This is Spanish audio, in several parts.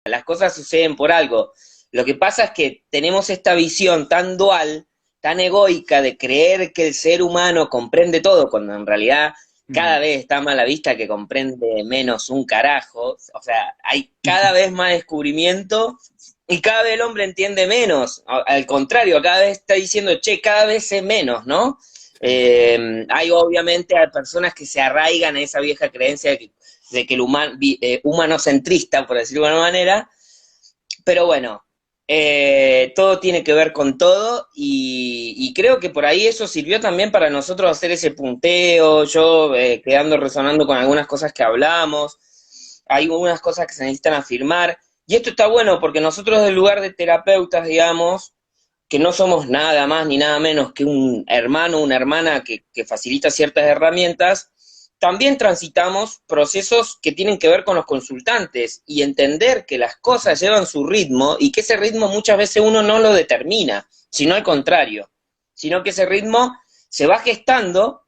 las cosas suceden por algo. Lo que pasa es que tenemos esta visión tan dual, tan egoica de creer que el ser humano comprende todo, cuando en realidad Mm. cada vez está más a la vista que comprende menos un carajo. O sea, hay cada vez más descubrimiento y cada vez el hombre entiende menos. Al contrario, cada vez está diciendo, che, cada vez sé menos, ¿no? Sí. Hay obviamente hay personas que se arraigan a esa vieja creencia de que el humanocentrista, por decirlo de alguna manera, pero bueno, todo tiene que ver con todo y creo que por ahí eso sirvió también para nosotros hacer ese punteo, yo quedando resonando con algunas cosas que hablamos, hay algunas cosas que se necesitan afirmar, y esto está bueno porque nosotros del lugar de terapeutas, digamos, que no somos nada más ni nada menos que un hermano o una hermana que facilita ciertas herramientas, también transitamos procesos que tienen que ver con los consultantes y entender que las cosas llevan su ritmo y que ese ritmo muchas veces uno no lo determina, sino al contrario, sino que ese ritmo se va gestando,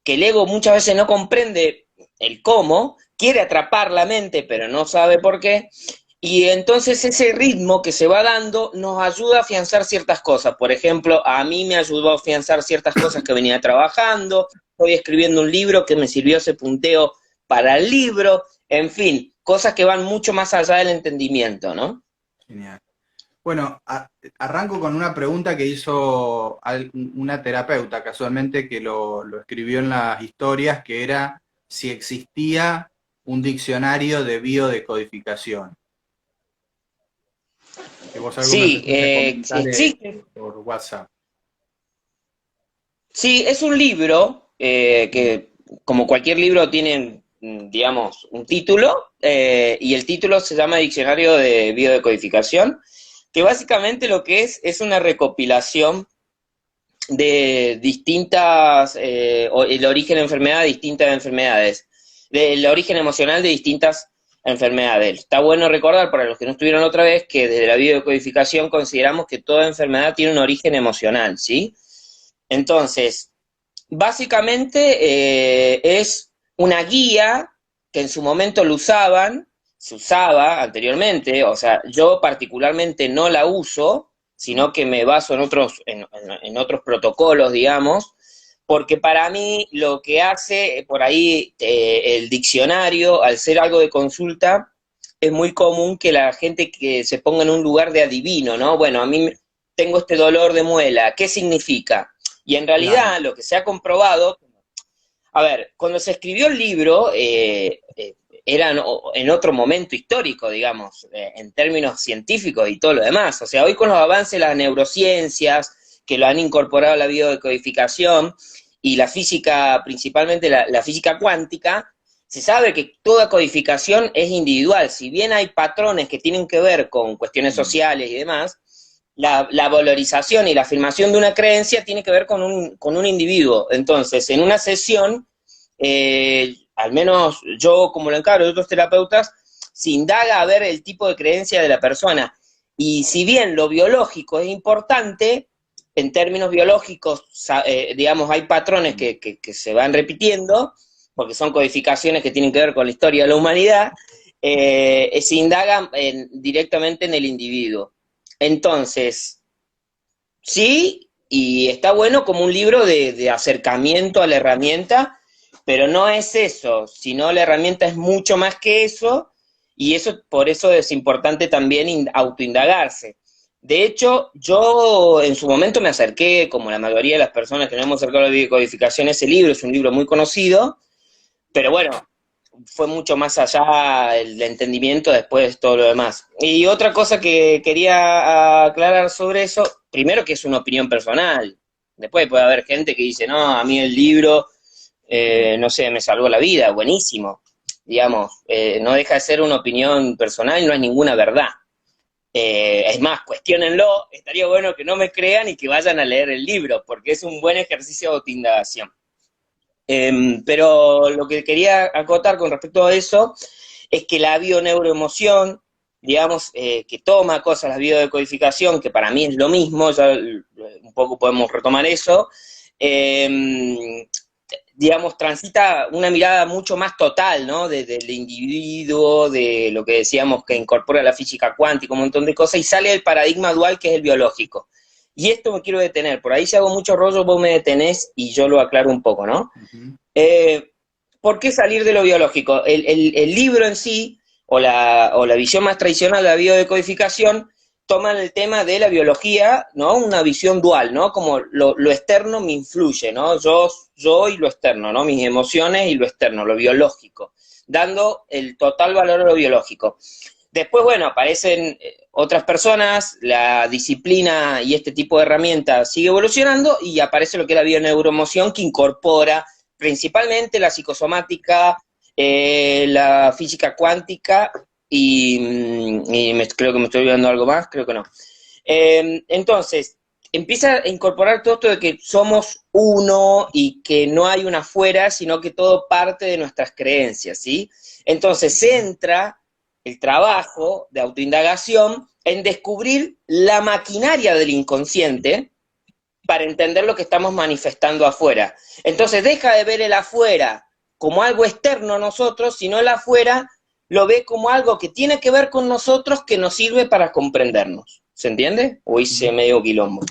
que el ego muchas veces no comprende el cómo, quiere atrapar la mente pero no sabe por qué, y entonces ese ritmo que se va dando nos ayuda a afianzar ciertas cosas. Por ejemplo, a mí me ayudó a afianzar ciertas cosas que venía trabajando, estoy escribiendo un libro que me sirvió ese punteo para el libro, en fin, cosas que van mucho más allá del entendimiento, ¿no? Genial. Bueno, arranco con una pregunta que hizo una terapeuta casualmente que lo escribió en las historias, que era si existía un diccionario de biodecodificación. Que vos algo me Sí, empezaste a comentar existe. por WhatsApp. Sí, es un libro que, como cualquier libro, tiene, digamos, un título, y el título se llama Diccionario de Biodecodificación, que básicamente lo que es una recopilación de distintas, el origen de enfermedad de distintas enfermedades, del origen emocional de distintas enfermedades. Está bueno recordar, para los que no estuvieron otra vez, que desde la biodecodificación consideramos que toda enfermedad tiene un origen emocional, ¿sí? Entonces, básicamente es una guía que en su momento lo usaban, se usaba anteriormente, o sea, yo particularmente no la uso, sino que me baso en otros protocolos, digamos, porque para mí lo que hace por ahí el diccionario, al ser algo de consulta, es muy común que la gente que se ponga en un lugar de adivino, ¿no? Bueno, a mí tengo este dolor de muela, ¿qué significa? Y en Claro. realidad lo que se ha comprobado, a ver, cuando se escribió el libro, era en otro momento histórico, digamos, en términos científicos y todo lo demás. O sea, hoy con los avances de las neurociencias, que lo han incorporado a la biodecodificación y la física, principalmente la física cuántica, se sabe que toda codificación es individual. Si bien hay patrones que tienen que ver con cuestiones Mm. sociales y demás, la valorización y la afirmación de una creencia tiene que ver con un individuo. Entonces, en una sesión, al menos yo como lo encaro de otros terapeutas, se indaga a ver el tipo de creencia de la persona. Y si bien lo biológico es importante, en términos biológicos, digamos, hay patrones que se van repitiendo, porque son codificaciones que tienen que ver con la historia de la humanidad, se indagan directamente en el individuo. Entonces, sí, y está bueno como un libro de acercamiento a la herramienta, pero no es eso, sino la herramienta es mucho más que eso, y eso por eso es importante también autoindagarse. De hecho, yo en su momento me acerqué, como la mayoría de las personas que nos hemos acercado a la biodecodificación, ese libro es un libro muy conocido, pero bueno, fue mucho más allá el entendimiento después de todo lo demás. Y otra cosa que quería aclarar sobre eso, primero que es una opinión personal, después puede haber gente que dice, no, a mí el libro, Mm. no sé, me salvó la vida, buenísimo, digamos, no deja de ser una opinión personal y no es ninguna verdad. Es más, cuestionenlo, estaría bueno que no me crean y que vayan a leer el libro, porque es un buen ejercicio de autoindagación. Pero lo que quería acotar con respecto a eso es que la bioneuroemoción, digamos, que toma cosas, la biodecodificación, que para mí es lo mismo, ya un poco podemos retomar eso, eh, digamos, transita una mirada mucho más total, ¿no? Del individuo, de lo que decíamos que incorpora la física cuántica, un montón de cosas, y sale del paradigma dual que es el biológico. Y esto me quiero detener, por ahí si hago mucho rollo vos me detenés y yo lo aclaro un poco, ¿no? Ujú. ¿Por qué salir de lo biológico? El libro en sí, o la visión más tradicional de la biodecodificación, toman el tema de la biología, ¿no? Una visión dual, ¿no? Como lo externo me influye, ¿no? Yo y lo externo, ¿no? Mis emociones y lo externo, lo biológico, dando el total valor a lo biológico. Después, bueno, aparecen otras personas, la disciplina y este tipo de herramientas sigue evolucionando y aparece lo que es la bioneuroemoción que incorpora principalmente la psicosomática, la física cuántica y creo que me estoy olvidando algo más, creo que no. Entonces, empieza a incorporar todo esto de que somos uno y que no hay una afuera, sino que todo parte de nuestras creencias, ¿sí? Entonces, se entra el trabajo de autoindagación en descubrir la maquinaria del inconsciente para entender lo que estamos manifestando afuera. Entonces deja de ver el afuera como algo externo a nosotros, sino el afuera lo ve como algo que tiene que ver con nosotros, que nos sirve para comprendernos. ¿Se entiende? O hice medio quilombo.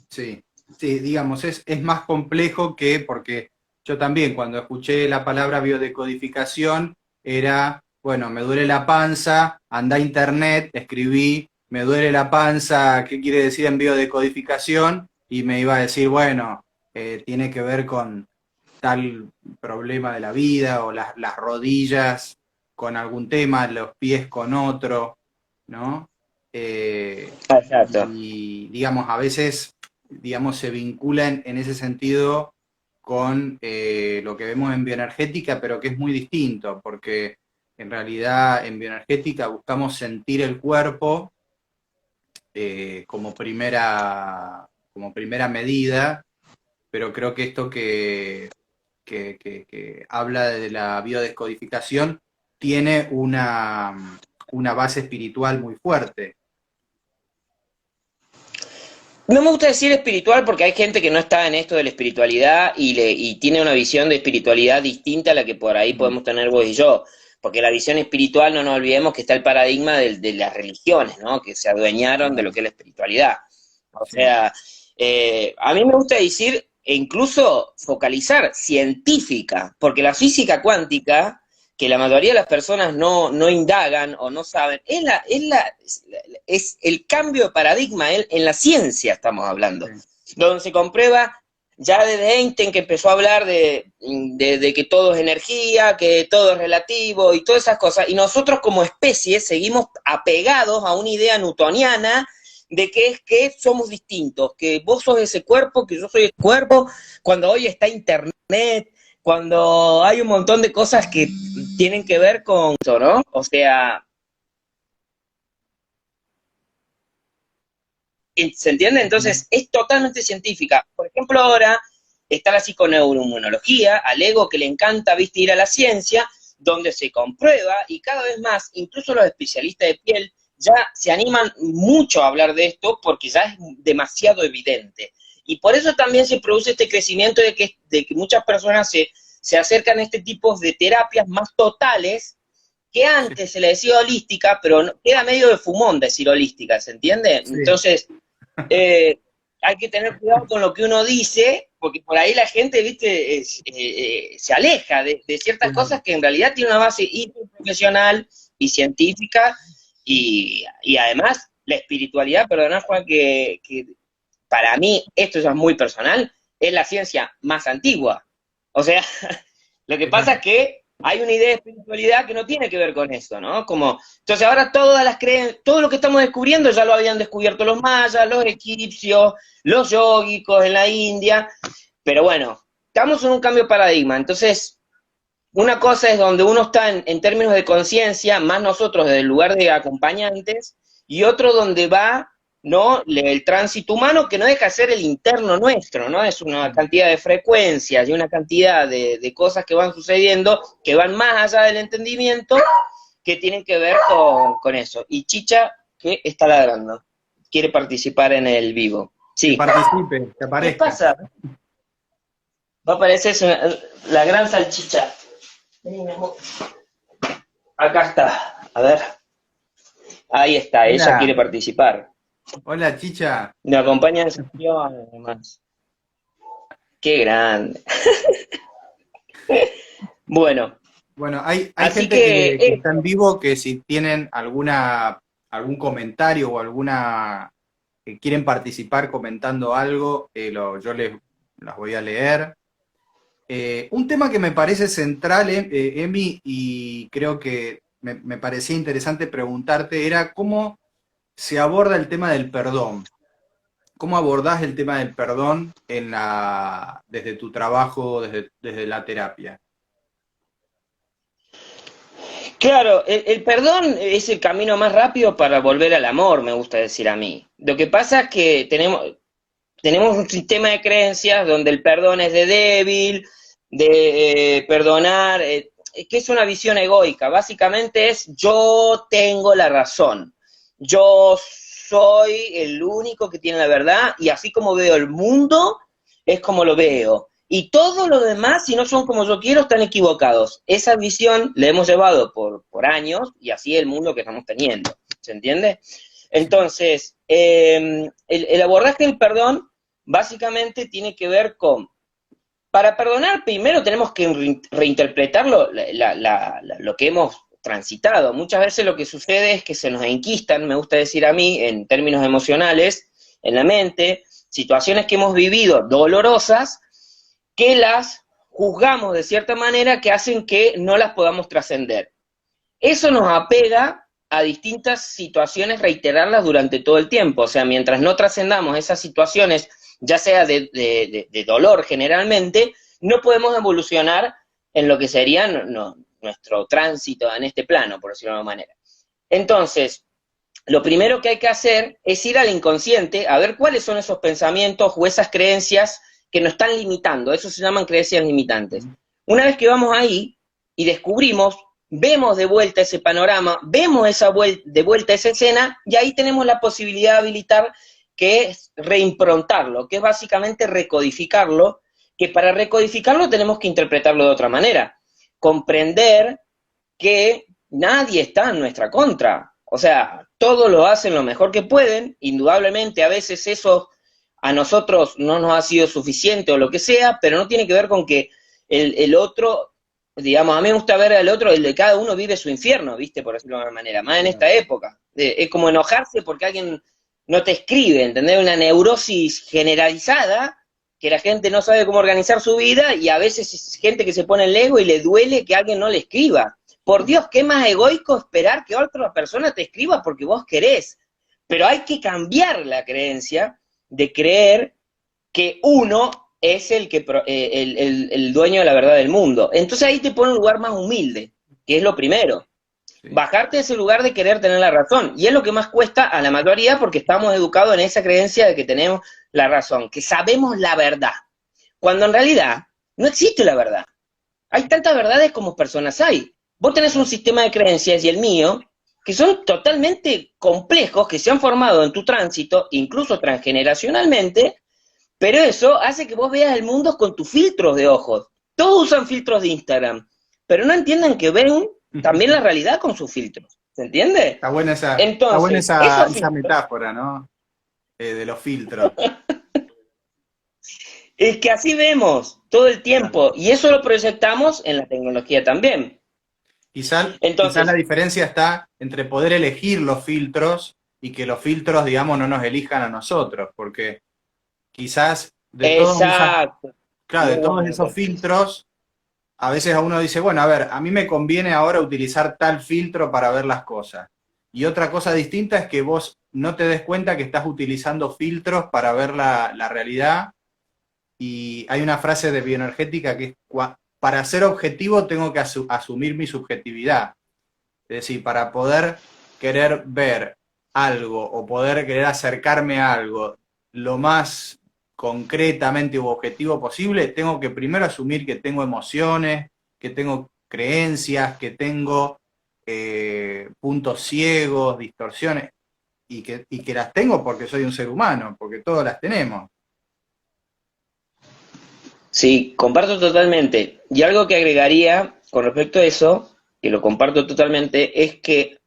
Sí, sí, digamos, es más complejo que, porque yo también cuando escuché la palabra biodecodificación era, bueno, me duele la panza, anda a internet, escribí, me duele la panza, ¿qué quiere decir en biodecodificación? Y me iba a decir, bueno, tiene que ver con tal problema de la vida, o las rodillas con algún tema, los pies con otro, ¿no? Eh, Exacto. y digamos, a veces, digamos, se vinculan en ese sentido con lo que vemos en bioenergética, pero que es muy distinto, porque en realidad en bioenergética buscamos sentir el cuerpo como primera medida, pero creo que esto que habla de la biodescodificación tiene una base espiritual muy fuerte. No me gusta decir espiritual porque hay gente que no está en esto de la espiritualidad y tiene una visión de espiritualidad distinta a la que por ahí podemos tener vos y yo. Porque la visión espiritual, no nos olvidemos que está el paradigma de las religiones, ¿no? Que se adueñaron de lo que es la espiritualidad. O Sí, sea, a mí me gusta decir, e incluso focalizar, científica, porque la física cuántica, que la mayoría de las personas no indagan o no saben, es el cambio de paradigma en la ciencia, estamos hablando, sí. donde se comprueba ya desde Einstein que empezó a hablar de que todo es energía, que todo es relativo y todas esas cosas, y nosotros como especie seguimos apegados a una idea newtoniana de que es que somos distintos, que vos sos ese cuerpo, que yo soy ese cuerpo, cuando hoy está internet, cuando hay un montón de cosas que tienen que ver con eso, ¿no? O sea, ¿se entiende? Ujú. Entonces, es totalmente científica. Por ejemplo, ahora está la psiconeuroinmunología, al ego que le encanta, viste, ir a la ciencia, donde se comprueba y cada vez más, incluso los especialistas de piel ya se animan mucho a hablar de esto porque ya es demasiado evidente. Y por eso también se produce este crecimiento de que muchas personas se acercan a este tipo de terapias más totales que Sí, antes se le decía holística, pero queda medio de fumón decir holística, ¿se entiende? sí, Entonces, eh, hay que tener cuidado con lo que uno dice, porque por ahí la gente, viste, se aleja de ciertas claro. cosas que en realidad tienen una base profesional y científica, y además la espiritualidad, perdona Juan, que para mí, esto ya es muy personal, es la ciencia más antigua. O sea, lo que pasa es Claro. que hay una idea de espiritualidad que no tiene que ver con eso, ¿no? Como, entonces ahora todas las creencias, todo lo que estamos descubriendo ya lo habían descubierto los mayas, los egipcios, los yógicos en la India, pero bueno, estamos en un cambio de paradigma, entonces una cosa es donde uno está en términos de conciencia, más nosotros desde el lugar de acompañantes, y otro donde va, ¿no? El tránsito humano, que no deja de ser el interno nuestro, ¿no? Es una cantidad de frecuencias y una cantidad de cosas que van sucediendo que van más allá del entendimiento, que tienen que ver con eso. Y Chicha, que está ladrando, quiere participar en el vivo. Que Sí. participe, que ¿Qué aparezca. pasa? Va a aparecer la gran salchicha. Vení, mi amor. Acá está. A ver. Ahí está, ella quiere Hola, participar. hola Chicha. Me acompaña en sesión, además. Qué grande. Bueno, Bueno, hay así gente que que está en vivo que si tienen algún comentario o alguna que quieren participar comentando algo, yo las voy a leer. Un tema que me parece central, Emi, y creo que me parecía interesante preguntarte, era cómo se aborda el tema del perdón. ¿Cómo abordás el tema del perdón desde tu trabajo, desde la terapia? claro, el perdón es el camino más rápido para volver al amor, me gusta decir a mí. Lo que pasa es que tenemos un sistema de creencias donde el perdón es de débil, de perdonar, que es una visión egoica. Básicamente es yo tengo la razón, yo soy el único que tiene la verdad y así como veo el mundo, es como lo veo. Y todos los demás, si no son como yo quiero, están equivocados. Esa visión la hemos llevado por años y así es el mundo que estamos teniendo. ¿Se entiende? Sí. Entonces, el abordaje del perdón básicamente tiene que ver con, para perdonar primero tenemos que reinterpretarlo, lo que hemos transitado. Muchas veces lo que sucede es que se nos enquistan, me gusta decir a mí, en términos emocionales, en la mente, situaciones que hemos vivido dolorosas, que las juzgamos de cierta manera que hacen que no las podamos trascender. Eso nos apega a distintas situaciones, reiterarlas durante todo el tiempo. O sea, mientras no trascendamos esas situaciones, ya sea de dolor generalmente, no podemos evolucionar en lo que sería nuestro tránsito en este plano, por decirlo de alguna manera. Entonces, lo primero que hay que hacer es ir al inconsciente a ver cuáles son esos pensamientos o esas creencias que nos están limitando. Eso se llaman creencias limitantes. Una vez que vamos ahí y descubrimos, vemos de vuelta ese panorama, vemos de vuelta esa escena, y ahí tenemos la posibilidad de habilitar que es reimprontarlo, que es básicamente recodificarlo, que para recodificarlo tenemos que interpretarlo de otra manera. Comprender que nadie está en nuestra contra. O sea, todos lo hacen lo mejor que pueden, indudablemente a veces eso a nosotros no nos ha sido suficiente o lo que sea, pero no tiene que ver con que el otro, digamos, a mí me gusta ver al otro, el de cada uno vive su infierno, ¿viste? Por decirlo de alguna manera, más en esta época. Es como enojarse porque alguien no te escribe, ¿entendés? Una neurosis generalizada que la gente no sabe cómo organizar su vida y a veces es gente que se pone el ego y le duele que alguien no le escriba. Por Dios, qué más egoico esperar que otra persona te escriba porque vos querés. Pero hay que cambiar la creencia de creer que uno es el dueño de la verdad del mundo. Entonces ahí te pone un lugar más humilde, que es lo primero. Sí. Bajarte de ese lugar de querer tener la razón. Y es lo que más cuesta a la mayoría porque estamos educados en esa creencia de que tenemos la razón, que sabemos la verdad. Cuando en realidad no existe la verdad. Hay tantas verdades como personas hay. Vos tenés un sistema de creencias y el mío, que son totalmente complejos, que se han formado en tu tránsito, incluso transgeneracionalmente, pero eso hace que vos veas el mundo con tus filtros de ojos. Todos usan filtros de Instagram, pero no entienden que ven también la realidad con sus filtros. ¿Se entiende? Está buena Entonces, esa, esos esa filtros, metáfora, ¿no? De los filtros. es que así vemos todo el Claro. tiempo, y eso lo proyectamos en la tecnología también. Quizás la Entonces, diferencia está entre poder elegir los filtros y que los filtros, digamos, no nos elijan a nosotros, porque quizás exacto, claro, de muy todos bueno lo que esos decís. filtros, a veces a uno dice, bueno, a ver, a mí me conviene ahora utilizar tal filtro para ver las cosas. Y otra cosa distinta es que vos no te des cuenta que estás utilizando filtros para ver la realidad. Y hay una frase de bioenergética que es, para ser objetivo tengo que asumir mi subjetividad. Es decir, para poder querer ver algo o poder querer acercarme a algo lo más concretamente u objetivo posible, tengo que primero asumir que tengo emociones, que tengo creencias, que tengo puntos ciegos, distorsiones, y que las tengo porque soy un ser humano, porque todos las tenemos. Sí, comparto totalmente. Y algo que agregaría con respecto a eso, que lo comparto totalmente, es que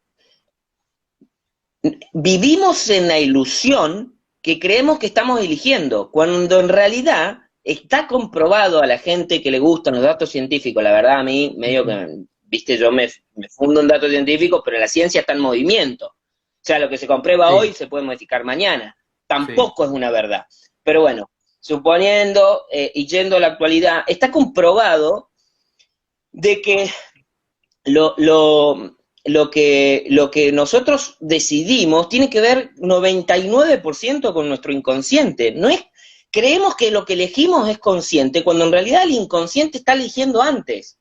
vivimos en la ilusión que creemos que estamos eligiendo, cuando en realidad está comprobado a la gente que le gustan los datos científicos. La verdad, a mí, medio que, viste, yo me fundo en datos científicos, pero la ciencia está en movimiento. O sea, lo que se comprueba Sí, hoy se puede modificar mañana. sí, Tampoco es una verdad. Pero bueno, suponiendo y yendo a la actualidad, está comprobado de que lo, lo, lo que nosotros decidimos tiene que ver 99% con nuestro inconsciente. No es, creemos que lo que elegimos es consciente, cuando en realidad el inconsciente está eligiendo antes.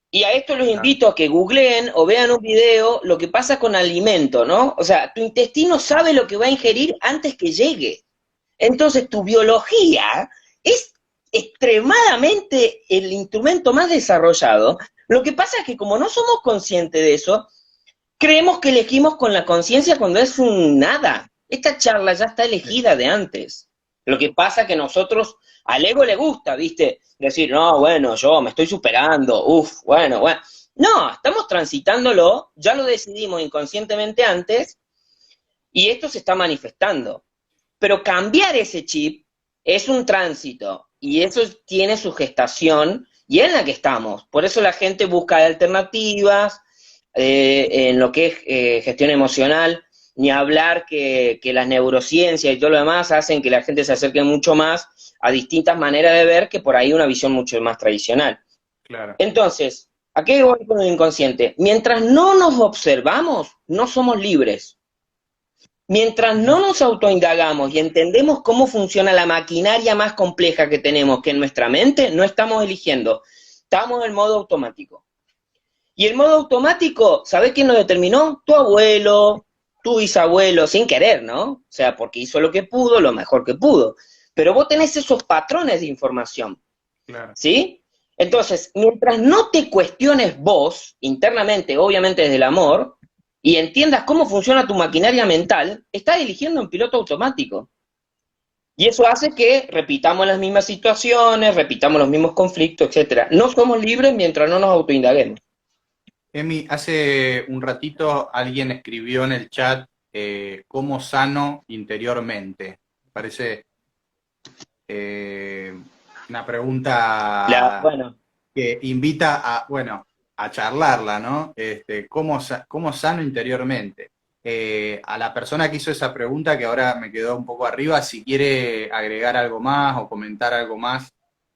Y a esto los claro. invito a que googleen o vean un video lo que pasa con alimento, ¿no? O sea, tu intestino sabe lo que va a ingerir antes que llegue. Entonces, tu biología es extremadamente el instrumento más desarrollado. Lo que pasa es que como no somos conscientes de eso, creemos que elegimos con la conciencia cuando es un nada. Esta charla ya está Sí. elegida de antes. Lo que pasa es que nosotros, al ego le gusta, ¿viste? Decir, no, bueno, yo me estoy superando, uff, bueno, bueno. No, estamos transitándolo, ya lo decidimos inconscientemente antes, y esto se está manifestando. Pero cambiar ese chip es un tránsito y eso tiene su gestación y es en la que estamos. Por eso la gente busca alternativas en lo que es gestión emocional, ni hablar que las neurociencias y todo lo demás hacen que la gente se acerque mucho más a distintas maneras de ver que por ahí una visión mucho más tradicional. Claro. Entonces, ¿a qué voy con el inconsciente? Mientras no nos observamos, no somos libres. Mientras no nos autoindagamos y entendemos cómo funciona la maquinaria más compleja que tenemos, que en nuestra mente, no estamos eligiendo. Estamos en modo automático. Y el modo automático, ¿sabés quién lo determinó? Tu abuelo, tu bisabuelo, sin querer, ¿no? O sea, porque hizo lo que pudo, lo mejor que pudo. Pero vos tenés esos patrones de información, Claro. ¿sí? Entonces, mientras no te cuestiones vos, internamente, obviamente desde el amor, y entiendas cómo funciona tu maquinaria mental, estás eligiendo en piloto automático. Y eso hace que repitamos las mismas situaciones, repitamos los mismos conflictos, etcétera. No somos libres mientras no nos autoindaguemos. Emi, hace un ratito alguien escribió en el chat cómo sano interiormente. Parece eh, una pregunta Bueno, que invita a, bueno, a charlarla, ¿no? ¿Cómo sano interiormente? A la persona que hizo esa pregunta, que ahora me quedó un poco arriba, si quiere agregar algo más o comentar algo más,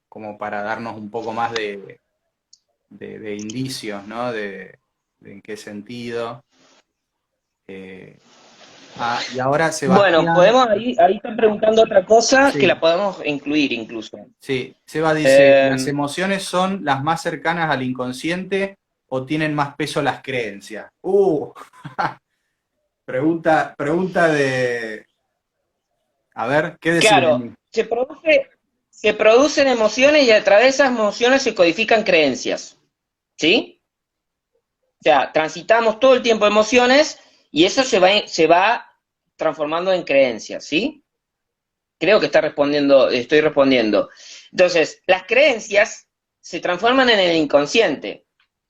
como para darnos un poco más de indicios, ¿no? De en qué sentido. Eh, y ahora bueno, Sebastián, podemos ahí están preguntando otra cosa que la sí, podemos incluir incluso. sí, Seba dice, ¿las Eh, emociones son las más cercanas al inconsciente o tienen más peso las creencias? Pregunta de, a ver, ¿qué decís de claro, mí? se producen emociones y a través de esas emociones se codifican creencias, ¿sí? O sea, transitamos todo el tiempo emociones y eso se va transformando en creencias, ¿sí? Creo que estoy respondiendo. Entonces, las creencias se transforman en el inconsciente,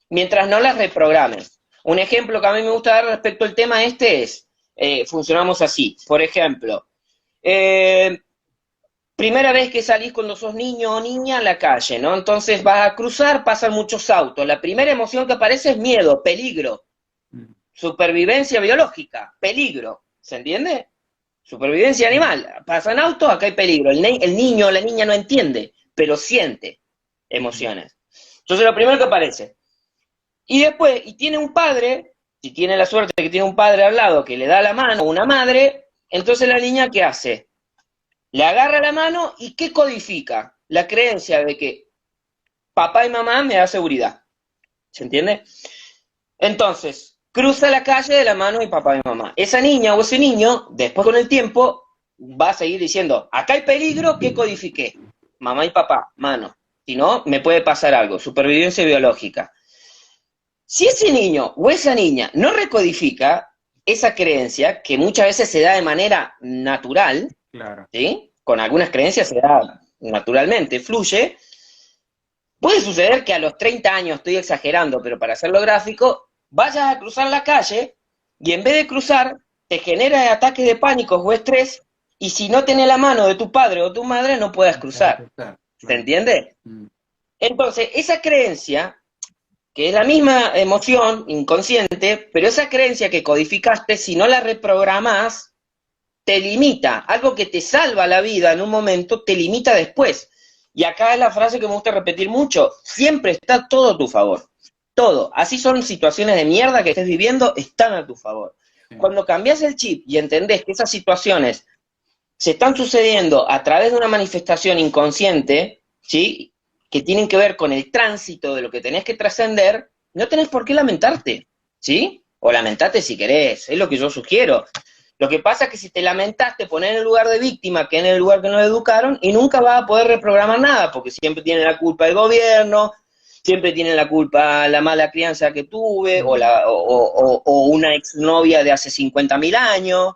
mientras no las reprogrames. Un ejemplo que a mí me gusta dar respecto al tema este es, funcionamos así. Por ejemplo, eh, primera vez que salís cuando sos niño o niña a la calle, ¿no? Entonces vas a cruzar, pasan muchos autos. La primera emoción que aparece es miedo, peligro, supervivencia biológica, peligro. ¿Se entiende? Supervivencia animal. Pasan autos, acá hay peligro. El niño o la niña no entiende, pero siente emociones. Entonces lo primero que aparece. Y después, y tiene un padre, si tiene la suerte de que tiene un padre al lado que le da la mano, una madre, entonces la niña, ¿qué hace? Le agarra la mano y ¿qué codifica? La creencia de que papá y mamá me da seguridad. ¿Se entiende? Entonces, cruza la calle de la mano de papá y mamá. Esa niña o ese niño, después con el tiempo, va a seguir diciendo, acá hay peligro, ¿qué codifiqué? Mamá y papá, mano. Si no, me puede pasar algo. Supervivencia biológica. Si ese niño o esa niña no recodifica esa creencia, que muchas veces se da de manera natural, Claro, ¿sí? Con algunas creencias se da naturalmente fluye, puede suceder que a los 30 años, estoy exagerando, pero para hacerlo gráfico, vayas a cruzar la calle y en vez de cruzar, te genera ataques de pánico o estrés, y si no tenés la mano de tu padre o tu madre, no puedas cruzar. ¿Se entiende? Entonces, esa creencia, que es la misma emoción inconsciente, pero esa creencia que codificaste, si no la reprogramás, te limita. Algo que te salva la vida en un momento, te limita después. Y acá es la frase que me gusta repetir mucho: siempre está todo a tu favor. Todo. Así son situaciones de mierda que estés viviendo, están a tu favor. Cuando cambias el chip y entendés que esas situaciones se están sucediendo a través de una manifestación inconsciente, ¿sí?, que tienen que ver con el tránsito de lo que tenés que trascender, no tenés por qué lamentarte, ¿sí? O lamentarte si querés, es lo que yo sugiero. Lo que pasa es que si te lamentás, te pones en el lugar de víctima, que es en el lugar que nos educaron, y nunca vas a poder reprogramar nada, porque siempre tiene la culpa el gobierno, siempre tiene la culpa la mala crianza que tuve, o una exnovia de hace 50.000 años.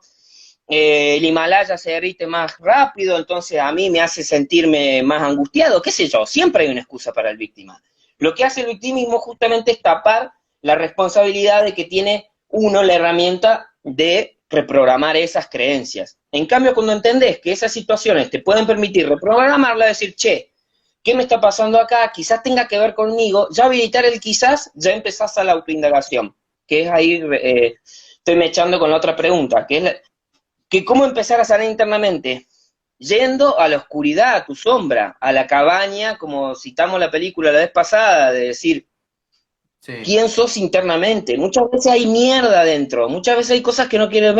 El Himalaya se derrite más rápido, entonces a mí me hace sentirme más angustiado, qué sé yo, siempre hay una excusa para el víctima. Lo que hace el victimismo justamente es tapar la responsabilidad de que tiene uno la herramienta de reprogramar esas creencias. En cambio, cuando entendés que esas situaciones te pueden permitir reprogramarla, decir, che, ¿qué me está pasando acá? Quizás tenga que ver conmigo, ya habilitar el quizás, ya empezás a la autoindagación, que es ahí, estoy me echando con la otra pregunta, que es que cómo empezar a sanar internamente, yendo a la oscuridad, a tu sombra, a la cabaña, como citamos la película la vez pasada, de decir, ¿quién sos internamente? Muchas veces hay mierda adentro, muchas veces hay cosas que no quieres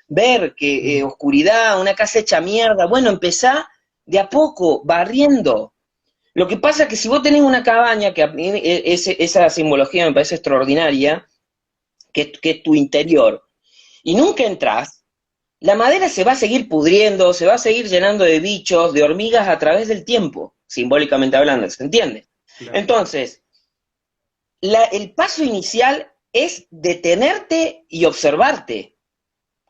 ver, que oscuridad, una casa hecha mierda. Bueno, empezá de a poco, barriendo. Lo que pasa es que si vos tenés una cabaña, que a mí esa simbología me parece extraordinaria, que es tu interior, y nunca entrás, la madera se va a seguir pudriendo, se va a seguir llenando de bichos, de hormigas a través del tiempo, simbólicamente hablando, ¿se entiende? Claro. Entonces, el paso inicial es detenerte y observarte,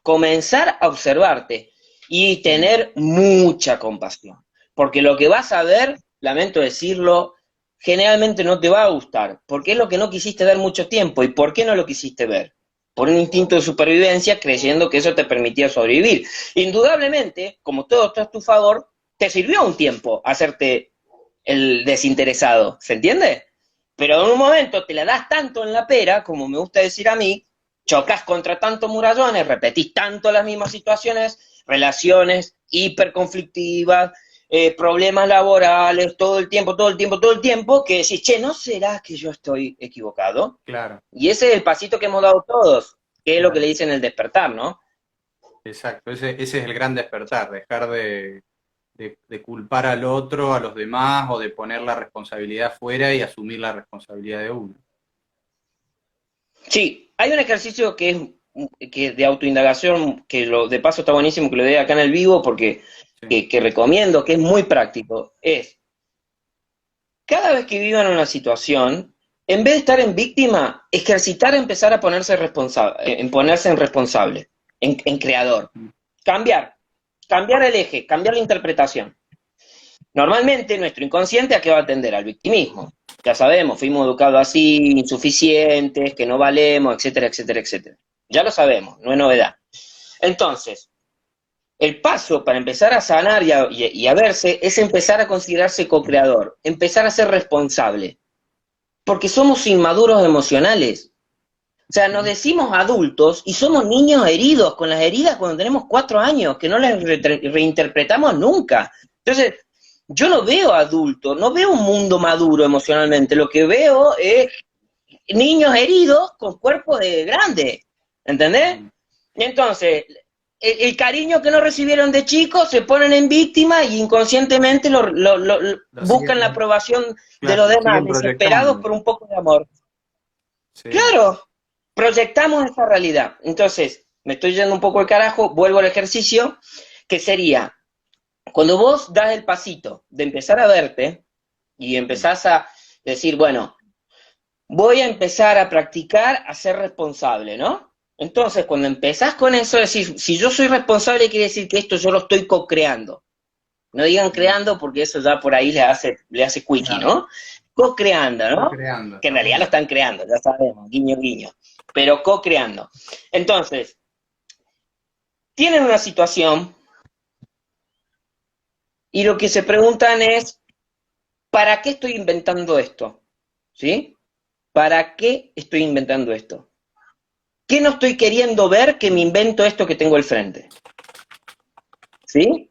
comenzar a observarte y tener mucha compasión, porque lo que vas a ver, lamento decirlo, generalmente no te va a gustar, porque es lo que no quisiste ver mucho tiempo. ¿Y por qué no lo quisiste ver? Por un instinto de supervivencia, creyendo que eso te permitía sobrevivir. Indudablemente, como todo está a tu favor, te sirvió un tiempo hacerte el desinteresado, ¿se entiende? Pero en un momento te la das tanto en la pera, como me gusta decir a mí, chocas contra tantos murallones, repetís tanto las mismas situaciones, relaciones hiperconflictivas, problemas laborales, todo el tiempo, que decís, che, ¿no será que yo estoy equivocado? Claro. Y ese es el pasito que hemos dado todos, que es lo que le dicen el despertar, ¿no? Exacto, ese es el gran despertar, dejar de culpar al otro, a los demás, o de poner la responsabilidad fuera y asumir la responsabilidad de uno. Sí, hay un ejercicio que es de autoindagación, que de paso está buenísimo que lo dé acá en el vivo, porque que recomiendo, que es muy práctico, es, cada vez que vivan una situación, en vez de estar en víctima, ejercitar, empezar a ponerse en responsable, en creador. Cambiar el eje, cambiar la interpretación. Normalmente nuestro inconsciente ¿a qué va a tender? Al victimismo. Ya sabemos, fuimos educados así, insuficientes, que no valemos, etcétera, etcétera, etcétera. Ya lo sabemos, no es novedad. Entonces, el paso para empezar a sanar y a verse es empezar a considerarse co-creador, empezar a ser responsable. Porque somos inmaduros emocionales. O sea, nos decimos adultos y somos niños heridos, con las heridas cuando tenemos 4 años, que no las reinterpretamos nunca. Entonces, yo no veo adultos, no veo un mundo maduro emocionalmente, lo que veo es niños heridos con cuerpos de grandes, ¿entendés? Entonces, el cariño que no recibieron de chicos se ponen en víctima y inconscientemente buscan la aprobación de los demás, desesperados por un poco de amor. Sí. Claro, proyectamos esa realidad. Entonces, me estoy yendo un poco al carajo, vuelvo al ejercicio, que sería, cuando vos das el pasito de empezar a verte y empezás a decir, bueno, voy a empezar a practicar a ser responsable, ¿no? Entonces, cuando empezás con eso, decir, si yo soy responsable, quiere decir que esto yo lo estoy co-creando. No digan creando porque eso ya por ahí le hace quickie, ¿no? Co-creando, ¿no? Co-creando. Que en realidad lo están creando, ya sabemos, guiño, guiño. Pero co-creando. Entonces, tienen una situación y lo que se preguntan es, ¿para qué estoy inventando esto? ¿Sí? ¿Para qué estoy inventando esto? ¿Qué no estoy queriendo ver que me invento esto que tengo al frente? ¿Sí?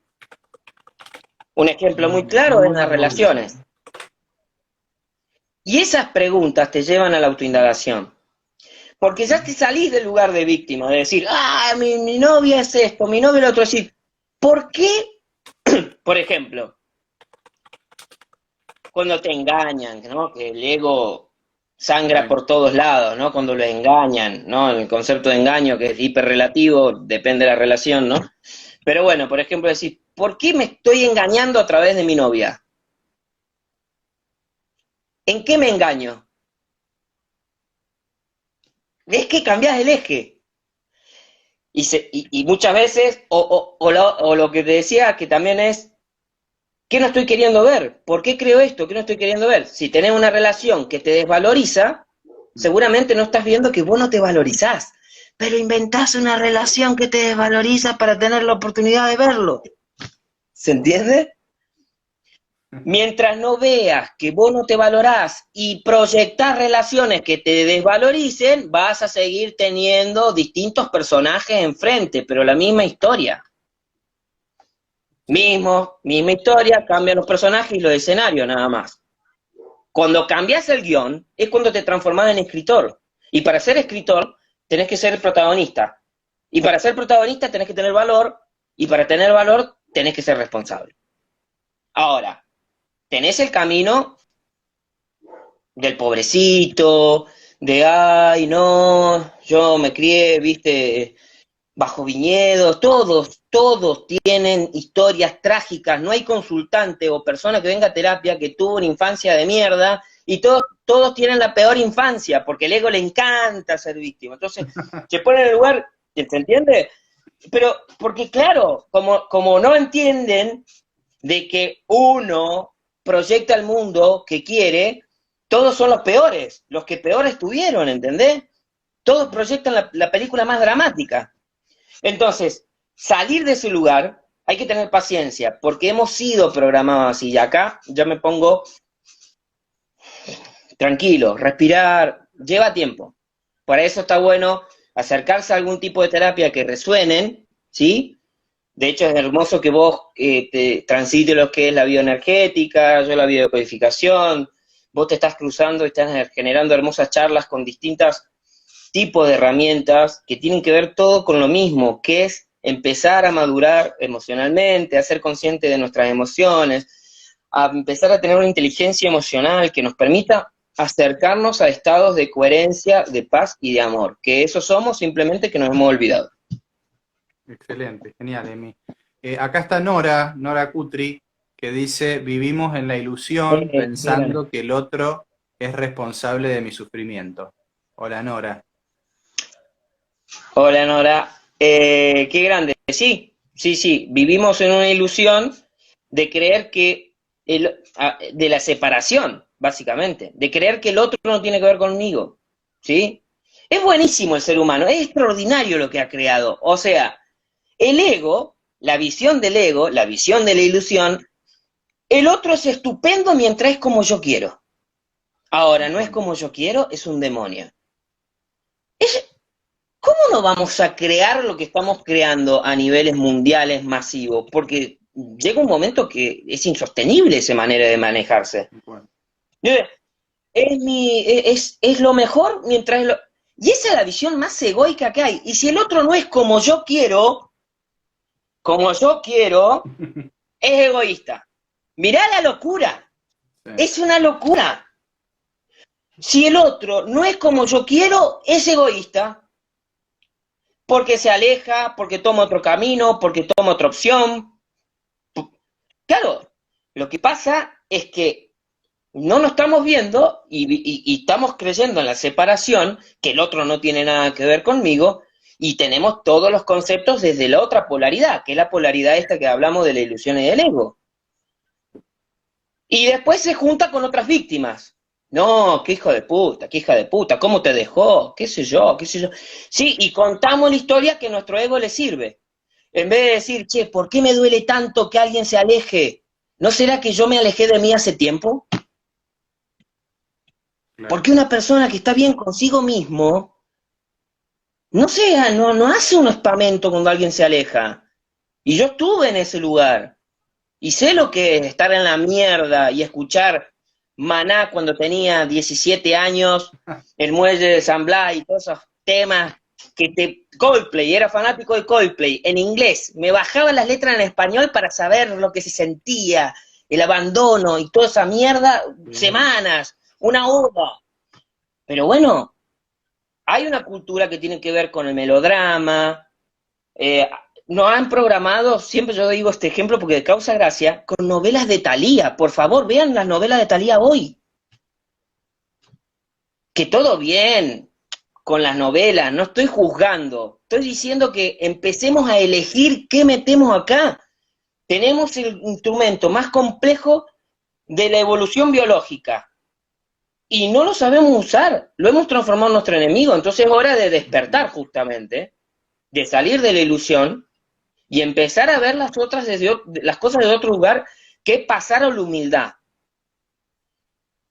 Un ejemplo muy claro es las relaciones. Y esas preguntas te llevan a la autoindagación. Porque ya te salís del lugar de víctima, de decir, mi novia es esto, mi novio es lo otro. Es decir, ¿por qué? Por ejemplo, cuando te engañan, ¿no? Que el ego sangra por todos lados, ¿no? Cuando lo engañan, ¿no? El concepto de engaño, que es hiperrelativo, depende de la relación, ¿no? Pero bueno, por ejemplo, decir, ¿por qué me estoy engañando a través de mi novia? ¿En qué me engaño? Es que cambiás el eje. Y muchas veces, o lo que te decía, que también es, ¿qué no estoy queriendo ver? ¿Por qué creo esto? ¿Qué no estoy queriendo ver? Si tenés una relación que te desvaloriza, seguramente no estás viendo que vos no te valorizás, pero inventás una relación que te desvaloriza para tener la oportunidad de verlo. ¿Se entiende? Mientras no veas que vos no te valorás y proyectás relaciones que te desvaloricen, vas a seguir teniendo distintos personajes enfrente, pero la misma historia. Misma historia, cambian los personajes y los escenarios nada más. Cuando cambias el guión, es cuando te transformás en escritor. Y para ser escritor, tenés que ser el protagonista. Y para ser protagonista tenés que tener valor, y para tener valor tenés que ser responsable. Ahora, tenés el camino del pobrecito, de ay, no, yo me crié, viste, bajo viñedos, todos tienen historias trágicas, no hay consultante o persona que venga a terapia que tuvo una infancia de mierda, y todos tienen la peor infancia, porque el ego le encanta ser víctima. Entonces, se pone en el lugar, ¿se entiende? Pero, porque claro, como no entienden de que uno proyecta el mundo que quiere, todos son los que peores tuvieron, ¿entendés? Todos proyectan la película más dramática. Entonces, salir de ese lugar, hay que tener paciencia, porque hemos sido programados así, y acá ya me pongo tranquilo, respirar, lleva tiempo. Para eso está bueno acercarse a algún tipo de terapia que resuenen, ¿sí? De hecho, es hermoso que vos te transites lo que es la bioenergética, yo la biodecodificación, vos te estás cruzando y estás generando hermosas charlas con distintos tipos de herramientas que tienen que ver todo con lo mismo, que es empezar a madurar emocionalmente, a ser consciente de nuestras emociones, a empezar a tener una inteligencia emocional que nos permita acercarnos a estados de coherencia, de paz y de amor, que eso somos, simplemente que nos hemos olvidado. Excelente, genial, Emi. Acá está Nora Cutri, que dice, vivimos en la ilusión pensando que el otro es responsable de mi sufrimiento. Hola, Nora. Hola, Nora. Qué grande. Sí, vivimos en una ilusión de creer que, de la separación, básicamente, de creer que el otro no tiene que ver conmigo, ¿sí? Es buenísimo el ser humano, es extraordinario lo que ha creado. O sea, el ego, la visión del ego, la visión de la ilusión, el otro es estupendo mientras es como yo quiero. Ahora, no es como yo quiero, es un demonio. ¿Cómo no vamos a crear lo que estamos creando a niveles mundiales masivos? Porque llega un momento que es insostenible esa manera de manejarse. Bueno. Es lo mejor mientras es lo... Y esa es la visión más egoica que hay. Y si el otro no es como yo quiero, es egoísta. Mirá la locura. Sí. Es una locura. Si el otro no es como yo quiero, es egoísta. Porque se aleja, porque toma otro camino, porque toma otra opción. Claro, lo que pasa es que no nos estamos viendo y estamos creyendo en la separación, que el otro no tiene nada que ver conmigo, y tenemos todos los conceptos desde la otra polaridad, que es la polaridad esta que hablamos de la ilusión y del ego. Y después se junta con otras víctimas. No, qué hijo de puta, qué hija de puta, ¿cómo te dejó? ¿Qué sé yo? ¿Qué sé yo? Sí, y contamos la historia que nuestro ego le sirve. En vez de decir, che, ¿por qué me duele tanto que alguien se aleje? ¿No será que yo me alejé de mí hace tiempo? Claro. Porque una persona que está bien consigo mismo, no sea, no hace un espamento cuando alguien se aleja. Y yo estuve en ese lugar. Y sé lo que es estar en la mierda y escuchar Maná cuando tenía 17 años, el muelle de San Blas y todos esos temas que te... Coldplay, era fanático de Coldplay, en inglés. Me bajaba las letras en español para saber lo que se sentía, el abandono y toda esa mierda, Bien. semanas, una hora. Pero bueno, hay una cultura que tiene que ver con el melodrama, eh, nos han programado, siempre yo digo este ejemplo porque causa gracia, con novelas de Thalía. Por favor, vean las novelas de Thalía hoy. Que todo bien con las novelas, no estoy juzgando. Estoy diciendo que empecemos a elegir qué metemos acá. Tenemos el instrumento más complejo de la evolución biológica y no lo sabemos usar. Lo hemos transformado en nuestro enemigo. Entonces es hora de despertar justamente, de salir de la ilusión y empezar a ver las cosas desde otro lugar, que es pasar a la humildad.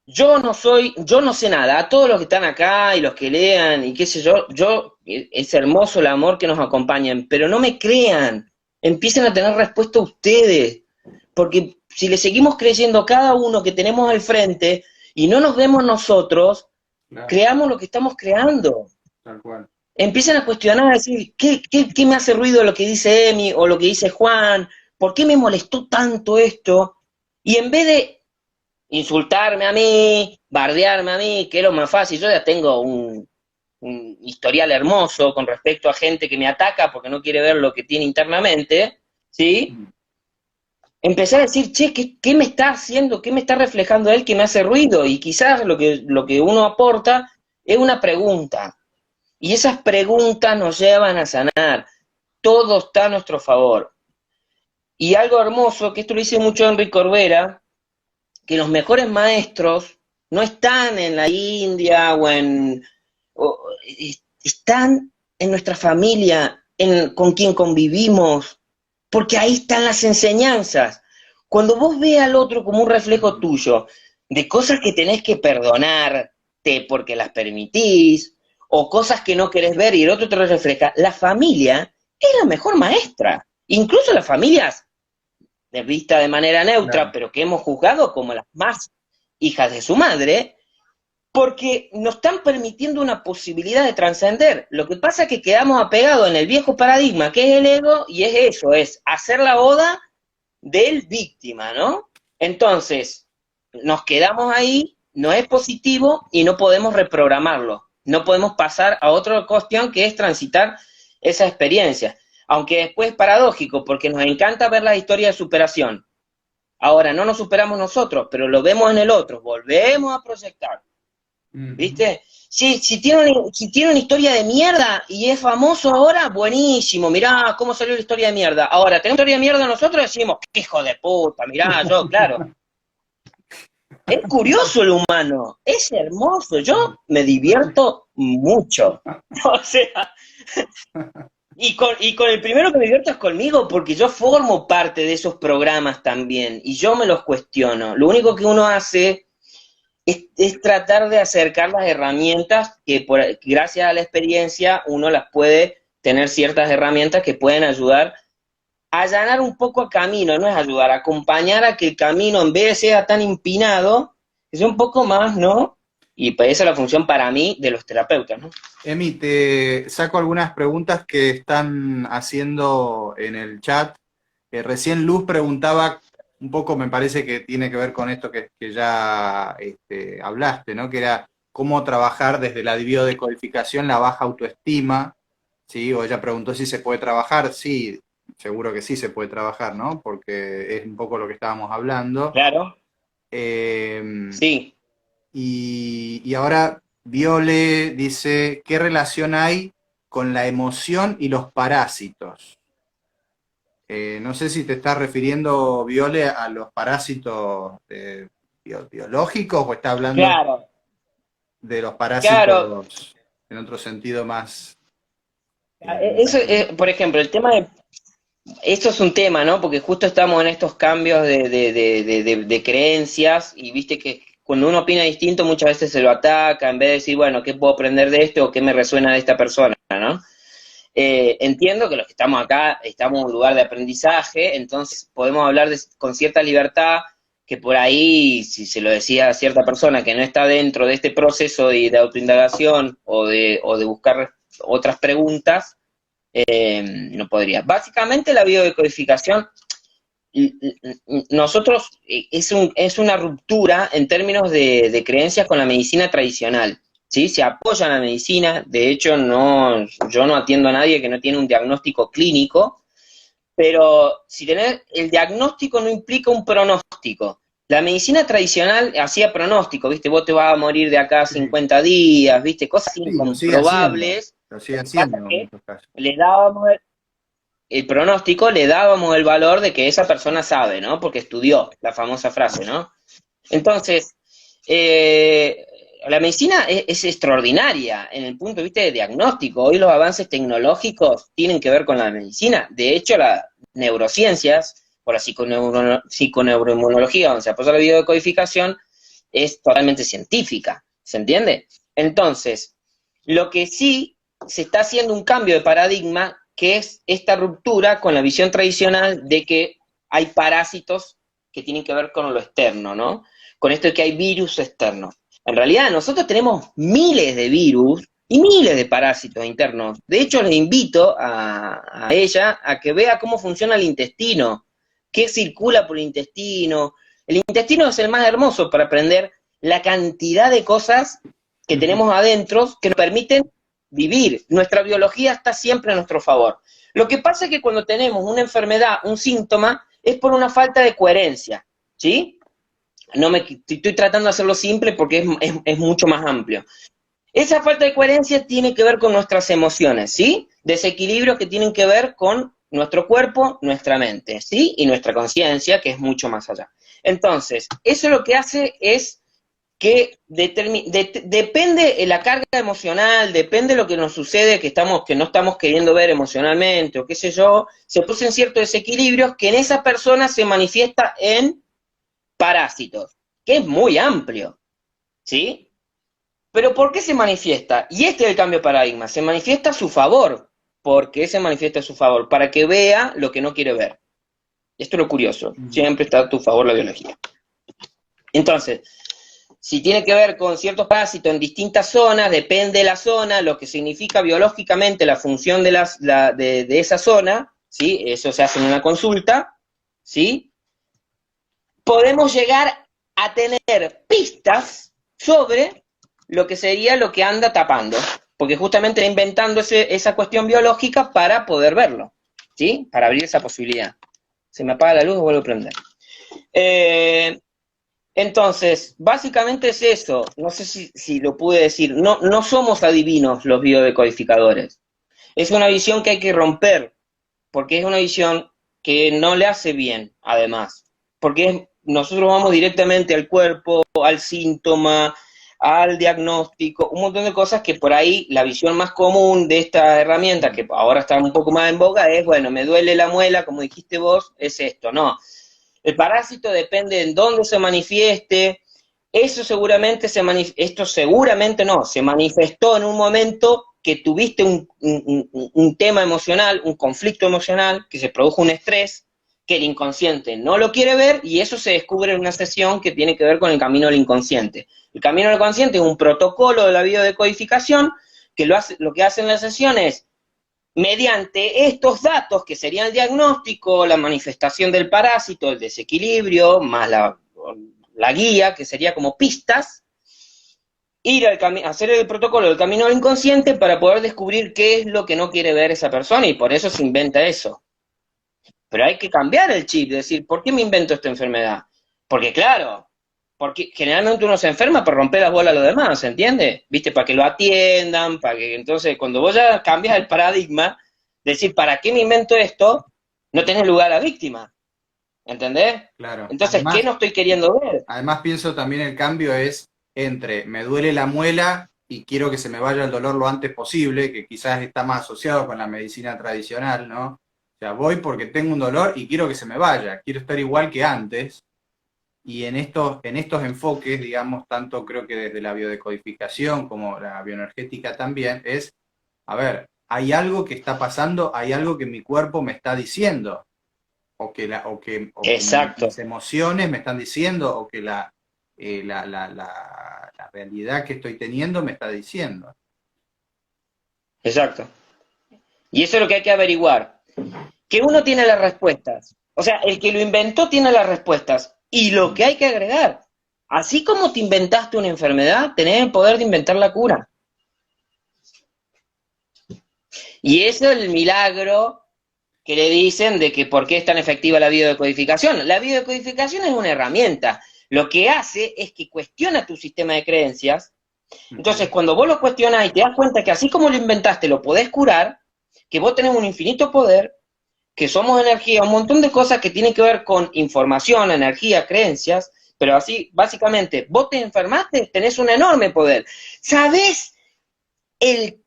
Yo no sé nada, a todos los que están acá y los que lean y qué sé es hermoso el amor que nos acompañan, pero no me crean, empiecen a tener respuesta ustedes, porque si le seguimos creyendo cada uno que tenemos al frente y no nos vemos nosotros, Claro, creamos lo que estamos creando. tal cual. Empiezan a cuestionar, a decir, ¿qué me hace ruido lo que dice Emi o lo que dice Juan? ¿Por qué me molestó tanto esto? Y en vez de insultarme a mí, bardearme a mí, que es lo más fácil, yo ya tengo un historial hermoso con respecto a gente que me ataca porque no quiere ver lo que tiene internamente, ¿sí? Mm. Empecé a decir, che, ¿qué me está haciendo, qué me está reflejando él que me hace ruido? Y quizás lo que uno aporta es una pregunta. Y esas preguntas nos llevan a sanar. Todo está a nuestro favor. Y algo hermoso, que esto lo dice mucho Enrique Corbera, que los mejores maestros no están en la India están en nuestra familia, con quien convivimos, porque ahí están las enseñanzas. Cuando vos ves al otro como un reflejo Mm. tuyo, de cosas que tenés que perdonarte porque las permitís, o cosas que no querés ver y el otro te lo refleja, la familia es la mejor maestra. Incluso las familias de vista de manera neutra, Claro. pero que hemos juzgado como las más hijas de su madre, porque nos están permitiendo una posibilidad de trascender. Lo que pasa es que quedamos apegados en el viejo paradigma, que es el ego, y es eso, es hacer la oda del víctima, ¿no? Entonces, nos quedamos ahí, no es positivo y no podemos reprogramarlo. No podemos pasar a otra cuestión que es transitar esa experiencia. Aunque después es paradójico, porque nos encanta ver la historia de superación. Ahora, no nos superamos nosotros, pero lo vemos en el otro, volvemos a proyectar. Ujú. ¿Viste? Sí, si tiene una historia de mierda y es famoso ahora, buenísimo, mirá cómo salió la historia de mierda. Ahora, tenemos historia de mierda nosotros y decimos, qué hijo de puta, mirá, yo, claro. Es curioso el humano, es hermoso, yo me divierto mucho. O sea, y con el primero que me divierto es conmigo, porque yo formo parte de esos programas también, y yo me los cuestiono. Lo único que uno hace es tratar de acercar las herramientas gracias a la experiencia uno las puede tener ciertas herramientas que pueden ayudar a allanar un poco el camino, no es ayudar, a acompañar a que el camino en vez de sea tan empinado, que sea un poco más, ¿no? Y pues esa es la función para mí de los terapeutas, ¿no? Emi, te saco algunas preguntas que están haciendo en el chat. Recién Luz preguntaba, un poco me parece que tiene que ver con esto que ya hablaste, ¿no? Que era cómo trabajar desde la biodecodificación la baja autoestima, ¿sí? O ella preguntó si se puede trabajar, sí, seguro que sí se puede trabajar, ¿no? Porque es un poco lo que estábamos hablando. Claro, Eh, sí. y ahora Viole dice, ¿qué relación hay con la emoción y los parásitos? No sé si te estás refiriendo, Viole, a los parásitos biológicos o está hablando Claro, de los claro. parásitos en otro sentido más... Eso, por ejemplo, el tema de esto es un tema, ¿no? Porque justo estamos en estos cambios de creencias y viste que cuando uno opina distinto muchas veces se lo ataca en vez de decir, bueno, ¿qué puedo aprender de esto o qué me resuena de esta persona, ¿no? Entiendo que los que estamos acá estamos en un lugar de aprendizaje, entonces podemos hablar con cierta libertad que por ahí, si se lo decía a cierta persona que no está dentro de este proceso de autoindagación o de buscar otras preguntas, no podría. Básicamente la biodecodificación, nosotros es una ruptura en términos de creencias con la medicina tradicional, ¿sí? Se apoya en la medicina, de hecho yo no atiendo a nadie que no tiene un diagnóstico clínico, pero si tenés, el diagnóstico no implica un pronóstico. La medicina tradicional hacía pronóstico, ¿viste? Vos te vas a morir de acá a Sí, 50 días, ¿viste? Cosas sí, incomprobables. lo sigue Lo que pasa haciendo es en que muchos casos. le dábamos el pronóstico, le dábamos el valor de que esa persona sabe, ¿no? Porque estudió, la famosa frase, ¿no? Entonces, eh, la medicina es extraordinaria en el punto de vista de diagnóstico. Hoy los avances tecnológicos tienen que ver con la medicina. De hecho, las neurociencias, o la psiconeuroinmunología, donde se apoya la biodecodificación, es totalmente científica, ¿se entiende? Entonces, lo que sí se está haciendo un cambio de paradigma, que es esta ruptura con la visión tradicional de que hay parásitos que tienen que ver con lo externo, ¿no? Con esto de que hay virus externos. En realidad, nosotros tenemos miles de virus y miles de parásitos internos. De hecho, les invito a ella a que vea cómo funciona el intestino, qué circula por el intestino. El intestino es el más hermoso para aprender la cantidad de cosas que tenemos adentro que nos permiten vivir. Nuestra biología está siempre a nuestro favor. Lo que pasa es que cuando tenemos una enfermedad, un síntoma, es por una falta de coherencia, ¿sí? Estoy tratando de hacerlo simple porque es mucho más amplio. Esa falta de coherencia tiene que ver con nuestras emociones, ¿sí? Desequilibrios que tienen que ver con nuestro cuerpo, nuestra mente, ¿sí? Y nuestra conciencia, que es mucho más allá. Entonces, eso lo que hace es que depende de la carga emocional, depende de lo que nos sucede, que no estamos queriendo ver emocionalmente, o qué sé yo, se producen ciertos desequilibrios que en esa persona se manifiesta en parásitos, que es muy amplio, ¿sí? Pero ¿por qué se manifiesta? Y este es el cambio de paradigma, se manifiesta a su favor. ¿Por qué se manifiesta a su favor? Para que vea lo que no quiere ver. Esto es lo curioso, siempre está a tu favor la biología. Entonces, si tiene que ver con ciertos parásitos en distintas zonas, depende de la zona, lo que significa biológicamente la función de esa zona, ¿sí? Eso se hace en una consulta, ¿sí? Podemos llegar a tener pistas sobre lo que sería lo que anda tapando, porque justamente está inventando esa cuestión biológica para poder verlo, ¿sí? Para abrir esa posibilidad. Se me apaga la luz y vuelvo a prender. Entonces, básicamente es eso. No sé si lo pude decir. No somos adivinos los biodecodificadores. Es una visión que hay que romper, porque es una visión que no le hace bien, además. Porque nosotros vamos directamente al cuerpo, al síntoma, al diagnóstico, un montón de cosas que por ahí la visión más común de esta herramienta, que ahora está un poco más en boga, es, bueno, me duele la muela, como dijiste vos, es esto. No, el parásito depende en dónde se manifieste. Esto seguramente no, se manifestó en un momento que tuviste un tema emocional, un conflicto emocional, que se produjo un estrés, que el inconsciente no lo quiere ver, y eso se descubre en una sesión que tiene que ver con el camino del inconsciente. El camino del inconsciente es un protocolo de la biodecodificación, que lo que hace en la sesión es, mediante estos datos, que serían el diagnóstico, la manifestación del parásito, el desequilibrio, más la guía, que sería como pistas, hacer el protocolo del camino al inconsciente para poder descubrir qué es lo que no quiere ver esa persona, y por eso se inventa eso. Pero hay que cambiar el chip, decir, ¿por qué me invento esta enfermedad? Porque claro, porque generalmente uno se enferma por romper las bolas a los demás, ¿se entiende? ¿Viste? Para que lo atiendan, para que entonces cuando vos ya cambias el paradigma, decir, ¿para qué me invento esto? no tenés lugar a la víctima, ¿entendés? Claro. Entonces, Además, ¿qué no estoy queriendo ver? además pienso también el cambio es entre me duele la muela y quiero que se me vaya el dolor lo antes posible, que quizás está más asociado con la medicina tradicional, ¿no? O sea, voy porque tengo un dolor y quiero que se me vaya, quiero estar igual que antes. Y en estos enfoques, digamos, tanto creo que desde la biodecodificación como la bioenergética también, es, a ver, hay algo que está pasando, hay algo que mi cuerpo me está diciendo, o que Exacto, mis emociones me están diciendo, o que la realidad que estoy teniendo me está diciendo. exacto. Y eso es lo que hay que averiguar. Que uno tiene las respuestas. O sea, el que lo inventó tiene las respuestas. Y lo que hay que agregar, así como te inventaste una enfermedad, tenés el poder de inventar la cura. Y eso es el milagro que le dicen de que por qué es tan efectiva la biodecodificación. La biodecodificación es una herramienta. Lo que hace es que cuestiona tu sistema de creencias. Entonces, cuando vos lo cuestionás y te das cuenta que así como lo inventaste, lo podés curar, que vos tenés un infinito poder, que somos energía, un montón de cosas que tienen que ver con información, energía, creencias, pero así, básicamente, vos te enfermaste, tenés un enorme poder. ¿Sabés el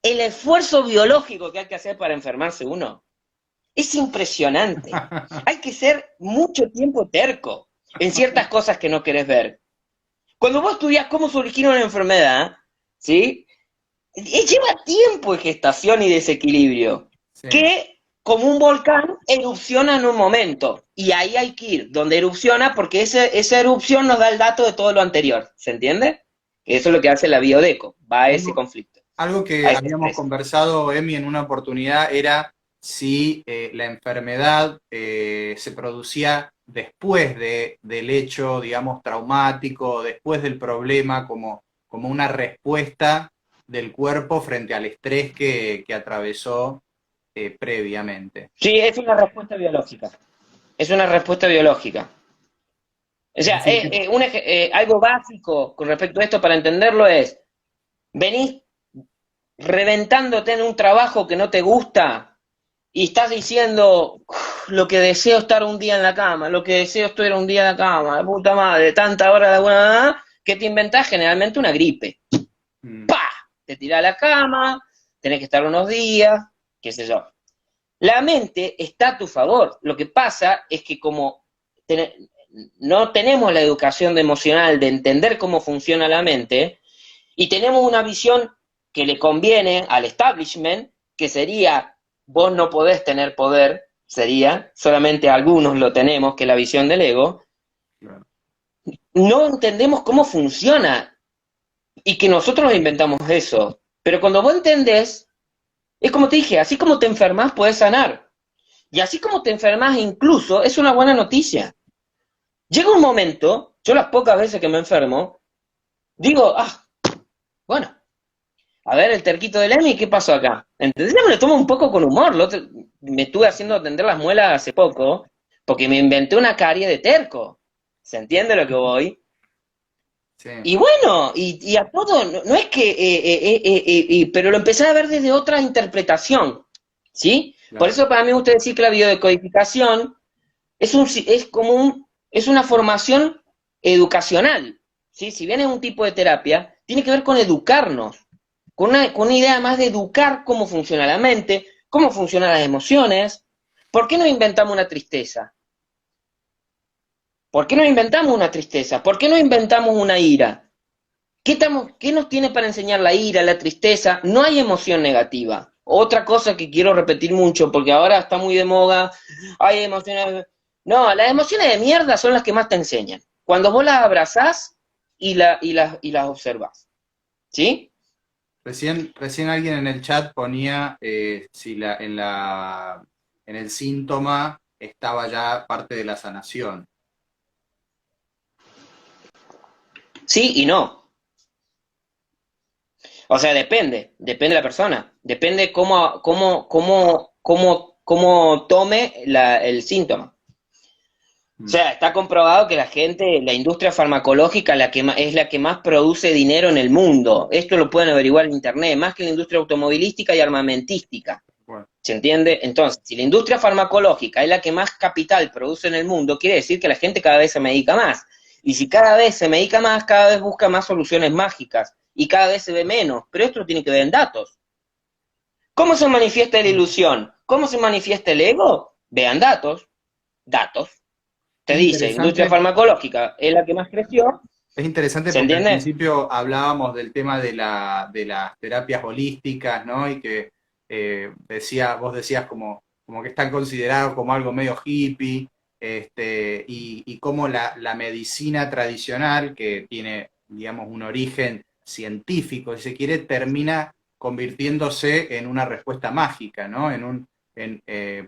esfuerzo biológico que hay que hacer para enfermarse uno? Es impresionante. Hay que ser mucho tiempo terco en ciertas cosas que no querés ver. Cuando vos estudias cómo se origina una enfermedad, ¿sí? Lleva tiempo de gestación y desequilibrio, Sí. que como un volcán erupciona en un momento, y ahí hay que ir, donde erupciona, porque esa erupción nos da el dato de todo lo anterior, ¿se entiende? Eso es lo que hace la biodeco, va a ese conflicto, Algo a que ese habíamos estrés. conversado, Emi, en una oportunidad era si la enfermedad se producía después del hecho, digamos, traumático, después del problema, como una respuesta del cuerpo frente al estrés que atravesó previamente. Sí, es una respuesta biológica, es una respuesta biológica. O Es sea, decir, que algo básico con respecto a esto para entenderlo es, venís reventándote en un trabajo que no te gusta y estás diciendo, lo que deseo estar un día en la cama, lo que deseo estar un día en la cama, la puta madre, tanta hora de buena, que te inventás generalmente una gripe. mm, ¡Pah! Te tirás a la cama, tenés que estar unos días, qué sé yo. La mente está a tu favor. Lo que pasa es que como no tenemos la educación emocional de entender cómo funciona la mente, y tenemos una visión que le conviene al establishment, que sería, vos no podés tener poder, sería, solamente algunos lo tenemos, que es la visión del ego, claro. no entendemos cómo funciona y que nosotros inventamos eso. Pero cuando vos entendés, es como te dije, así como te enfermas, puedes sanar. Y así como te enfermas, incluso, es una buena noticia. Llega un momento, yo las pocas veces que me enfermo, digo, bueno, a ver el terquito del Emi, ¿qué pasó acá? ¿Entendés? Ya me lo tomo un poco con humor. Me estuve haciendo atender las muelas hace poco, porque me inventé una carie de terco. ¿Se entiende lo que voy? Sí, Y bueno, y a todo, no es que, pero lo empecé a ver desde otra interpretación, ¿sí? Por claro. eso para mí me gusta decir que la biodecodificación es una formación educacional, ¿sí? Si bien es un tipo de terapia, tiene que ver con educarnos, con una idea más de educar cómo funciona la mente, cómo funcionan las emociones. ¿Por qué no inventamos una tristeza? ¿Por qué no inventamos una tristeza? ¿Por qué no inventamos una ira? ¿Qué nos tiene para enseñar la ira, la tristeza? No hay emoción negativa. Otra cosa que quiero repetir mucho, porque ahora está muy de moda, hay emociones... No, las emociones de mierda son las que más te enseñan. Cuando vos las abrazás y las observás. ¿Sí? Recién alguien en el chat ponía si en el síntoma estaba ya parte de la sanación. Sí y no. O sea, depende de la persona, depende cómo tome el síntoma. O Mm, sea, está comprobado que la industria farmacológica es la que más produce dinero en el mundo. Esto lo pueden averiguar en internet, más que la industria automovilística y armamentística. bueno. ¿Se entiende? Entonces, si la industria farmacológica es la que más capital produce en el mundo, quiere decir que la gente cada vez se medica más. Y si cada vez se medica más, cada vez busca más soluciones mágicas. Y cada vez se ve menos. Pero esto lo tiene que ver en datos. ¿Cómo se manifiesta la ilusión? ¿Cómo se manifiesta el ego? Vean datos. Datos. Te Es dice, industria interesante, farmacológica es la que más creció. es interesante ¿Se porque al entiende? principio hablábamos del tema de las terapias holísticas, ¿no? Y que vos decías como que están considerados como algo medio hippie, y cómo la medicina tradicional, que tiene, digamos, un origen científico, si se quiere, termina convirtiéndose en una respuesta mágica, ¿no? En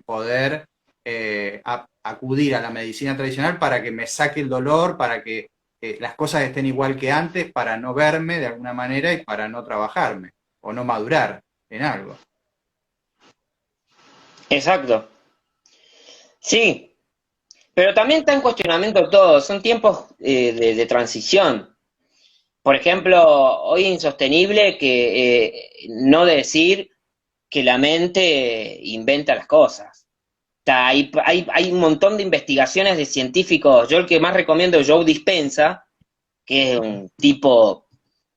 poder acudir a la medicina tradicional para que me saque el dolor, para que las cosas estén igual que antes, para no verme de alguna manera y para no trabajarme o no madurar en algo. Exacto. Sí, pero también está en cuestionamiento todo. Son tiempos de transición. Por ejemplo, hoy es insostenible que no decir que la mente inventa las cosas. Hay un montón de investigaciones de científicos. Yo el que más recomiendo es Joe Dispenza, que es un tipo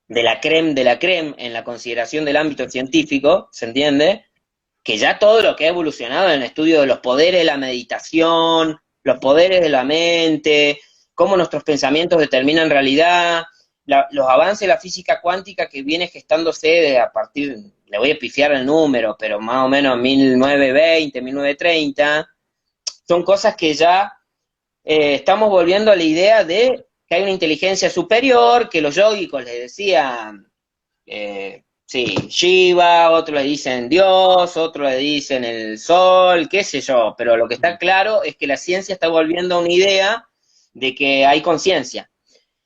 de la creme en la consideración del ámbito científico, ¿se entiende? Que ya todo lo que ha evolucionado en el estudio de los poderes de la meditación, los poderes de la mente, cómo nuestros pensamientos determinan realidad, los avances de la física cuántica que viene gestándose de a partir, le voy a pifiar el número, pero más o menos 1920, 1930, son cosas que ya estamos volviendo a la idea de que hay una inteligencia superior, que los yógicos les decían, sí, Shiva, otros le dicen Dios, otros le dicen el sol, qué sé yo, pero lo que está claro es que la ciencia está volviendo a una idea de que hay conciencia,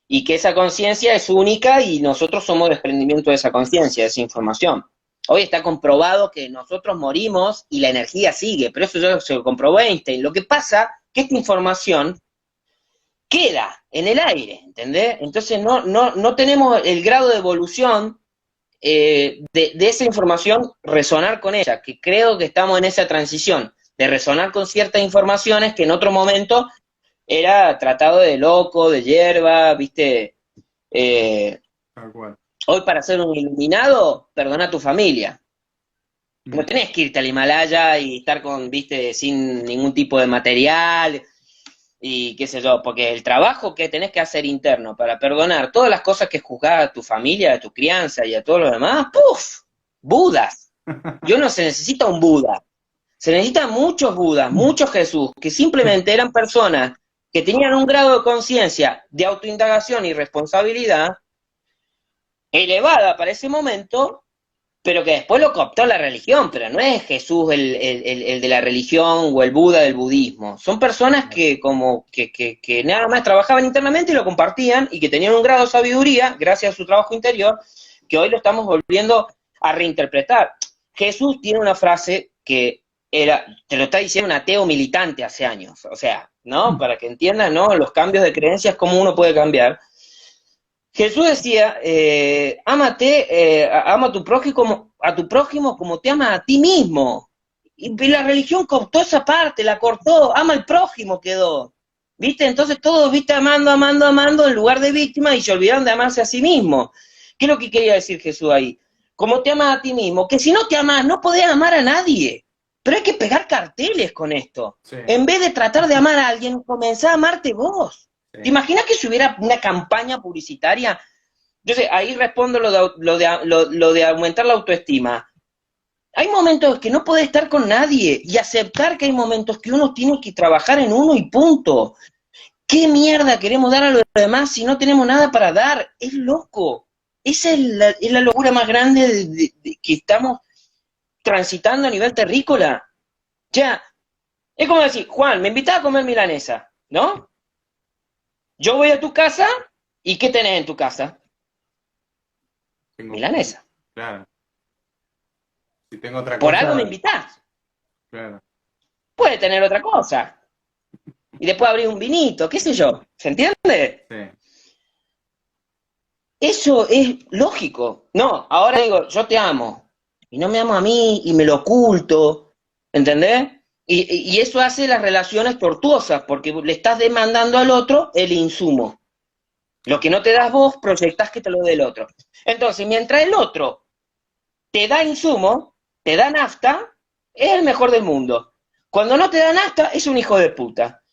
y que esa conciencia es única y nosotros somos desprendimiento de esa conciencia, de esa información. Hoy está comprobado que nosotros morimos y la energía sigue, pero eso ya se lo comprobó Einstein. Lo que pasa es que esta información queda en el aire, ¿entendés? Entonces no tenemos el grado de evolución de esa información, resonar con ella, que creo que estamos en esa transición, de resonar con ciertas informaciones que en otro momento era tratado de loco, de hierba, ¿viste? Eh, Tal cual. Hoy para ser un iluminado, perdona a tu familia. No Mm. tenés que irte al Himalaya y estar con, viste, sin ningún tipo de material y qué sé yo, porque el trabajo que tenés que hacer interno para perdonar todas las cosas que juzgás a tu familia, a tu crianza y a todos los demás, ¡puf! Budas. Yo no se necesita un Buda. Se necesitan muchos Budas, muchos Jesús, que simplemente eran personas que tenían un grado de conciencia, de autoindagación y responsabilidad elevada para ese momento, pero que después lo cooptó la religión, pero no es Jesús el de la religión o el Buda del budismo. Son personas que como que nada más trabajaban internamente y lo compartían y que tenían un grado de sabiduría, gracias a su trabajo interior, que hoy lo estamos volviendo a reinterpretar. Jesús tiene una frase que era, te lo está diciendo un ateo militante hace años, o sea, ¿no? Para que entiendas, ¿no? Los cambios de creencias, cómo uno puede cambiar. Jesús decía, ámate, ama a tu prójimo como te ama a ti mismo. Y la religión cortó esa parte, la cortó, ama al prójimo quedó. ¿Viste? Entonces todos, viste, amando, amando, amando en lugar de víctima y se olvidaron de amarse a sí mismo. ¿Qué es lo que quería decir Jesús ahí? Como te amas a ti mismo, que si no te amas, no podés amar a nadie. Pero hay que pegar carteles con esto. Sí, En vez de tratar de amar a alguien, comenzá a amarte vos. ¿Te sí. imaginas que si hubiera una campaña publicitaria? Entonces, ahí respondo lo de aumentar la autoestima. Hay momentos que no podés estar con nadie y aceptar que hay momentos que uno tiene que trabajar en uno y punto. ¿Qué mierda queremos dar a los demás si no tenemos nada para dar? Es loco. Esa es la locura más grande que estamos transitando a nivel terrícola. Ya, es como decir, Juan, me invitás a comer milanesa, ¿no? Yo voy a tu casa y ¿qué tenés en tu casa? Tengo, Milanesa. claro. Si tengo otra Por algo me cosa, invitás. claro. Puede tener otra cosa. Y después abrir un vinito, qué sé yo. ¿Se entiende? Sí. Eso es lógico. No, ahora digo, yo te amo. Y no me amo a mí y me lo oculto. ¿entendés? Y eso hace las relaciones tortuosas, porque le estás demandando al otro el insumo. Lo que no te das vos, proyectás que te lo dé el otro. Entonces, mientras el otro te da insumo, te da nafta, es el mejor del mundo. Cuando no te da nafta, es un hijo de puta.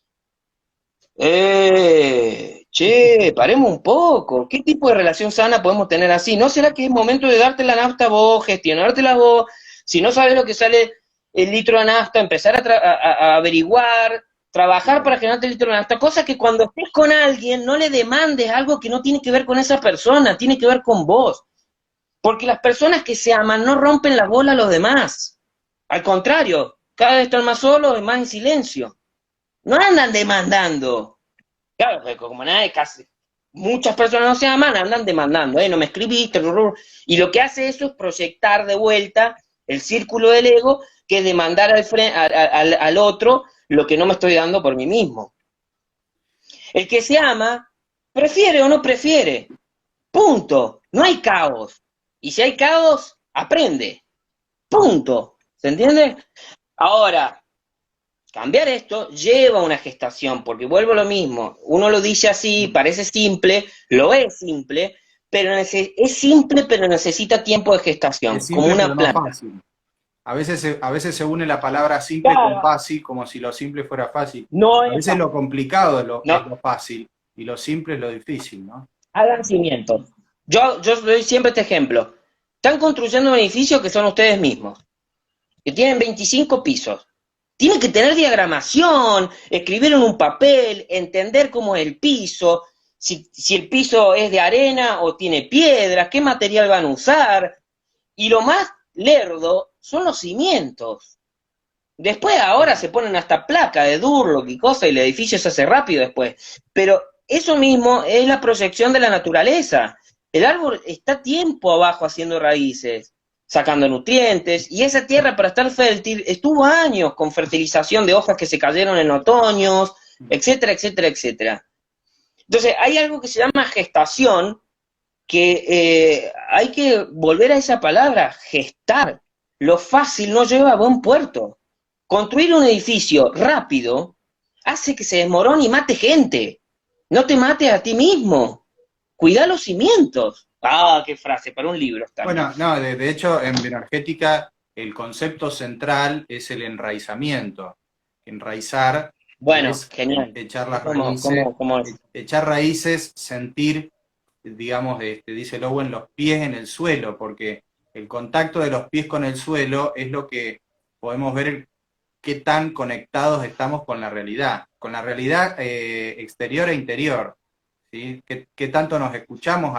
Che, paremos un poco. ¿Qué tipo de relación sana podemos tener así? ¿No será que es momento de darte la nafta vos, gestionártela vos? Si no sabes lo que sale el litro de nafta, empezar a averiguar, trabajar para generarte el litro de nafta, cosa que cuando estés con alguien no le demandes algo que no tiene que ver con esa persona, tiene que ver con vos. Porque las personas que se aman no rompen la bola a los demás. Al contrario, cada vez están más solos y más en silencio. No andan demandando. Claro, porque como nadie, casi, muchas personas no se aman, andan demandando, no me escribiste, y lo que hace eso es proyectar de vuelta el círculo del ego, que es demandar al otro lo que no me estoy dando por mí mismo. El que se ama, prefiere o no prefiere, punto, no hay caos, y si hay caos, aprende, punto, ¿se entiende? Ahora, cambiar esto lleva una gestación, porque vuelvo a lo mismo, uno lo dice así, parece simple, lo es simple, pero es simple, pero necesita tiempo de Es gestación, como simple, pero una no planta. fácil. A veces se une la palabra simple con Claro, fácil, como si lo simple fuera fácil. no A es veces lo fácil, complicado es lo no, fácil y lo simple es lo difícil, ¿no? hagan cimientos. Yo doy siempre este ejemplo. Están construyendo un edificio que son ustedes mismos, que tienen 25 pisos. Tienen que tener diagramación, escribir en un papel, entender cómo es el piso, si el piso es de arena o tiene piedras, qué material van a usar. Y lo más lerdo son los cimientos. Después ahora se ponen hasta placa de Durlock y cosas y el edificio se hace rápido después. Pero eso mismo es la proyección de la naturaleza. El árbol está tiempo abajo haciendo raíces, sacando nutrientes, y esa tierra para estar fértil estuvo años con fertilización de hojas que se cayeron en otoños, etcétera, etcétera, etcétera. Entonces hay algo que se llama gestación, que hay que volver a esa palabra, gestar. Lo fácil no lleva a buen puerto. Construir un edificio rápido hace que se desmorone y mate gente. No te mates a ti mismo. Cuida los cimientos. Ah, qué frase, para un libro también. Bueno, no, de hecho en bioenergética el concepto central es el enraizamiento. Enraizar Bueno, es genial. echar las ¿Cómo, raíces, cómo, cómo es? echar raíces, sentir, digamos, dice Lowen, los pies en el suelo, porque el contacto de los pies con el suelo es lo que podemos ver qué tan conectados estamos con la realidad exterior e interior, ¿sí? ¿Qué tanto nos escuchamos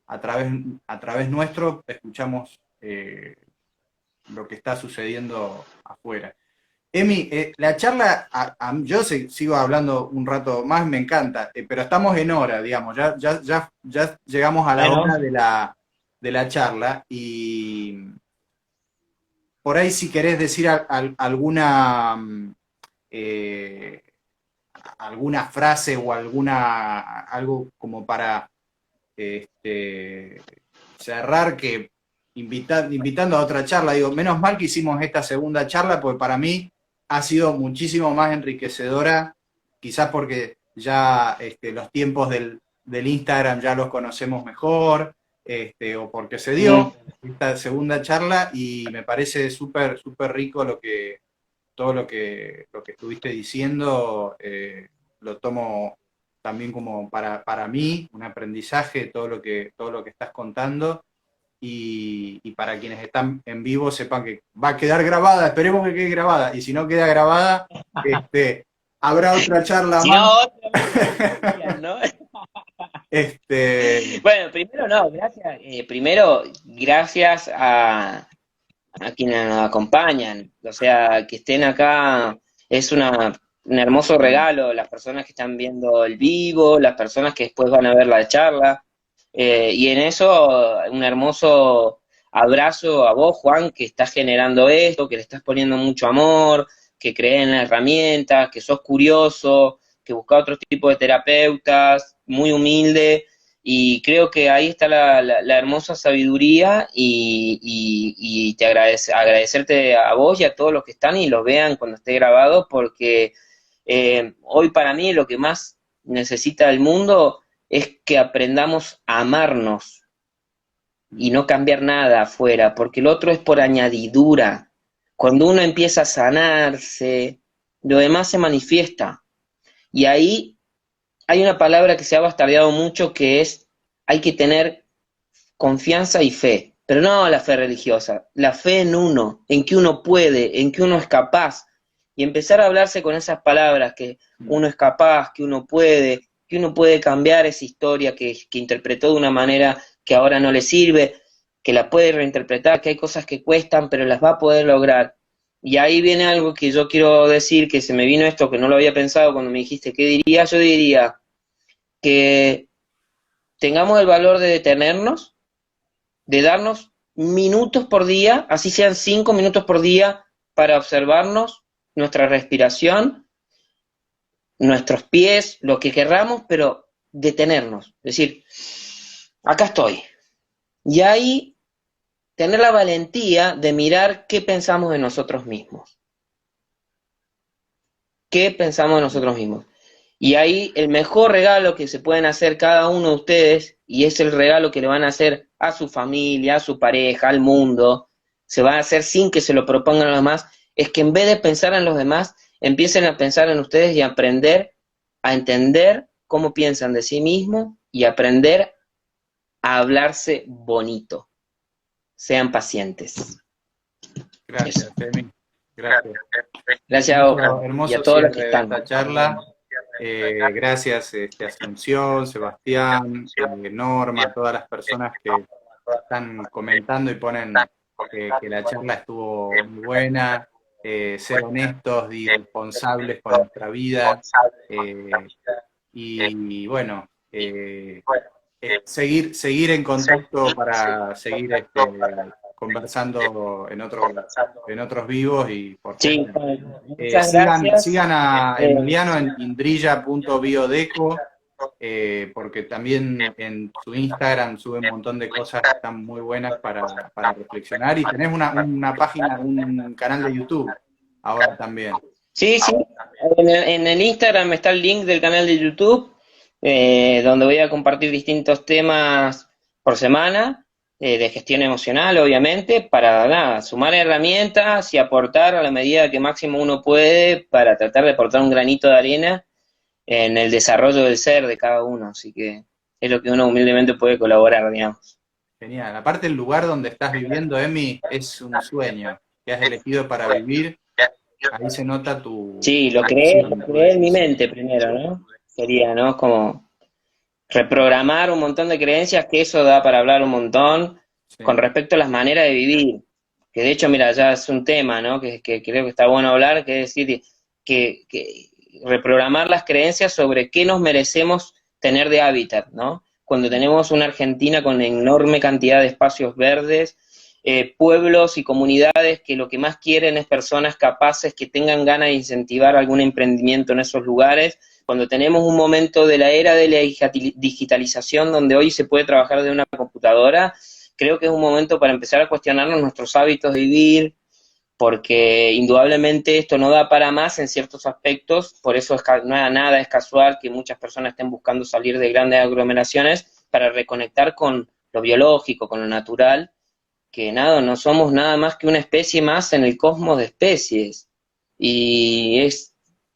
a través nuestro, escuchamos lo que está sucediendo afuera. Emi, la charla, yo sigo hablando un rato más, me encanta, pero estamos en hora, digamos, ya llegamos a la Bueno, hora de la charla y por ahí si querés decir eh, alguna frase o algo como para cerrar, que invitando a otra charla, digo, menos mal que hicimos esta segunda charla, porque para mí ha sido muchísimo más enriquecedora, quizás porque ya los tiempos del Instagram ya los conocemos mejor, o porque se dio esta segunda charla y me parece súper, súper rico todo lo que estuviste diciendo, lo tomo también como para mí, un aprendizaje, todo lo que estás contando, y para quienes están en vivo sepan que va a quedar grabada, esperemos que quede grabada, y si no queda grabada, habrá otra charla si más. no, otra vez, ¿no? Bueno, primero no, gracias. Primero, gracias a quienes nos acompañan. O sea, que estén acá es un hermoso regalo. Las personas que están viendo el vivo, las personas que después van a ver la charla. Y en eso, un hermoso abrazo a vos, Juan, que estás generando esto, que le estás poniendo mucho amor, que crees en las herramientas, que sos curioso, que buscas otro tipo de terapeutas, muy humilde, Y creo que ahí está la hermosa sabiduría y te agradecerte a vos y a todos los que están y los vean cuando esté grabado, porque hoy para mí lo que más necesita el mundo es que aprendamos a amarnos y no cambiar nada afuera, porque el otro es por añadidura. Cuando uno empieza a sanarse, lo demás se manifiesta. Y ahí hay una palabra que se ha bastardeado mucho que es, hay que tener confianza y fe, pero no la fe religiosa, la fe en uno, en que uno puede, en que uno es capaz, y empezar a hablarse con esas palabras, que uno es capaz, que uno puede cambiar esa historia que interpretó de una manera que ahora no le sirve, que la puede reinterpretar, que hay cosas que cuestan, pero las va a poder lograr. Y ahí viene algo que yo quiero decir, que se me vino esto, que no lo había pensado cuando me dijiste qué diría, yo diría que tengamos el valor de detenernos, de darnos minutos por día, así sean 5 minutos por día, para observarnos, nuestra respiración, nuestros pies, lo que querramos, pero detenernos, es decir, acá estoy. Y ahí tener la valentía de mirar qué pensamos de nosotros mismos. ¿Qué pensamos de nosotros mismos? Y ahí el mejor regalo que se pueden hacer cada uno de ustedes, y es el regalo que le van a hacer a su familia, a su pareja, al mundo, se va a hacer sin que se lo propongan los demás, es que en vez de pensar en los demás, empiecen a pensar en ustedes y a aprender a entender cómo piensan de sí mismos y aprender a hablarse bonito. Sean pacientes. Gracias, Emi. Gracias. Gracias Hermoso, y a hermoso todos los cierre que de están. esta charla. Gracias, Asunción, Sebastián, Norma, todas las personas que están comentando y ponen que la charla estuvo muy buena, ser honestos y responsables con nuestra vida, y bueno, seguir en contacto para seguir conversando en otros vivos y por Sí, favor. muchas gracias. Sigan a Emiliano en indrilla.biodeco, porque también en su Instagram sube un montón de cosas que están muy buenas para reflexionar, y tenés una página, un canal de YouTube ahora también. Sí, sí. En el Instagram está el link del canal de YouTube, donde voy a compartir distintos temas por semana, de gestión emocional, obviamente, para nada, sumar herramientas y aportar a la medida que máximo uno puede para tratar de aportar un granito de arena en el desarrollo del ser de cada uno. Así que es lo que uno humildemente puede colaborar, digamos. Genial. Aparte, el lugar donde estás viviendo, Emi, es un sueño que has elegido para vivir. Ahí se nota tu... Sí, lo creé en mi mente primero, ¿no? Sería, ¿no? Como reprogramar un montón de creencias, que eso da para hablar un montón Sí. con respecto a las maneras de vivir. Que de hecho, mira, ya es un tema, ¿no? Que creo que está bueno hablar, que es decir, que reprogramar las creencias sobre qué nos merecemos tener de hábitat, ¿no? Cuando tenemos una Argentina con enorme cantidad de espacios verdes, pueblos y comunidades que lo que más quieren es personas capaces que tengan ganas de incentivar algún emprendimiento en esos lugares, cuando tenemos un momento de la era de la digitalización donde hoy se puede trabajar de una computadora, creo que es un momento para empezar a cuestionarnos nuestros hábitos de vivir, porque indudablemente esto no da para más en ciertos aspectos, por eso nada es casual que muchas personas estén buscando salir de grandes aglomeraciones para reconectar con lo biológico, con lo natural, que nada, no somos nada más que una especie más en el cosmos de especies, y es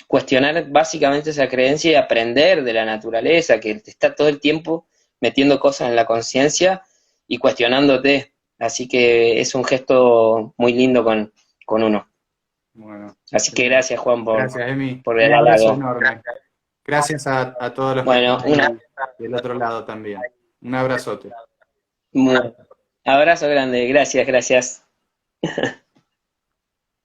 cuestionar básicamente esa creencia y aprender de la naturaleza, que te está todo el tiempo metiendo cosas en la conciencia y cuestionándote, así que es un gesto muy lindo con uno. Bueno, Así que gracias, Juan, gracias, Emi. por Un el abrazo halago. enorme. Gracias a todos los que Bueno, están ahí del otro lado también. Un abrazote. un abrazo grande, gracias.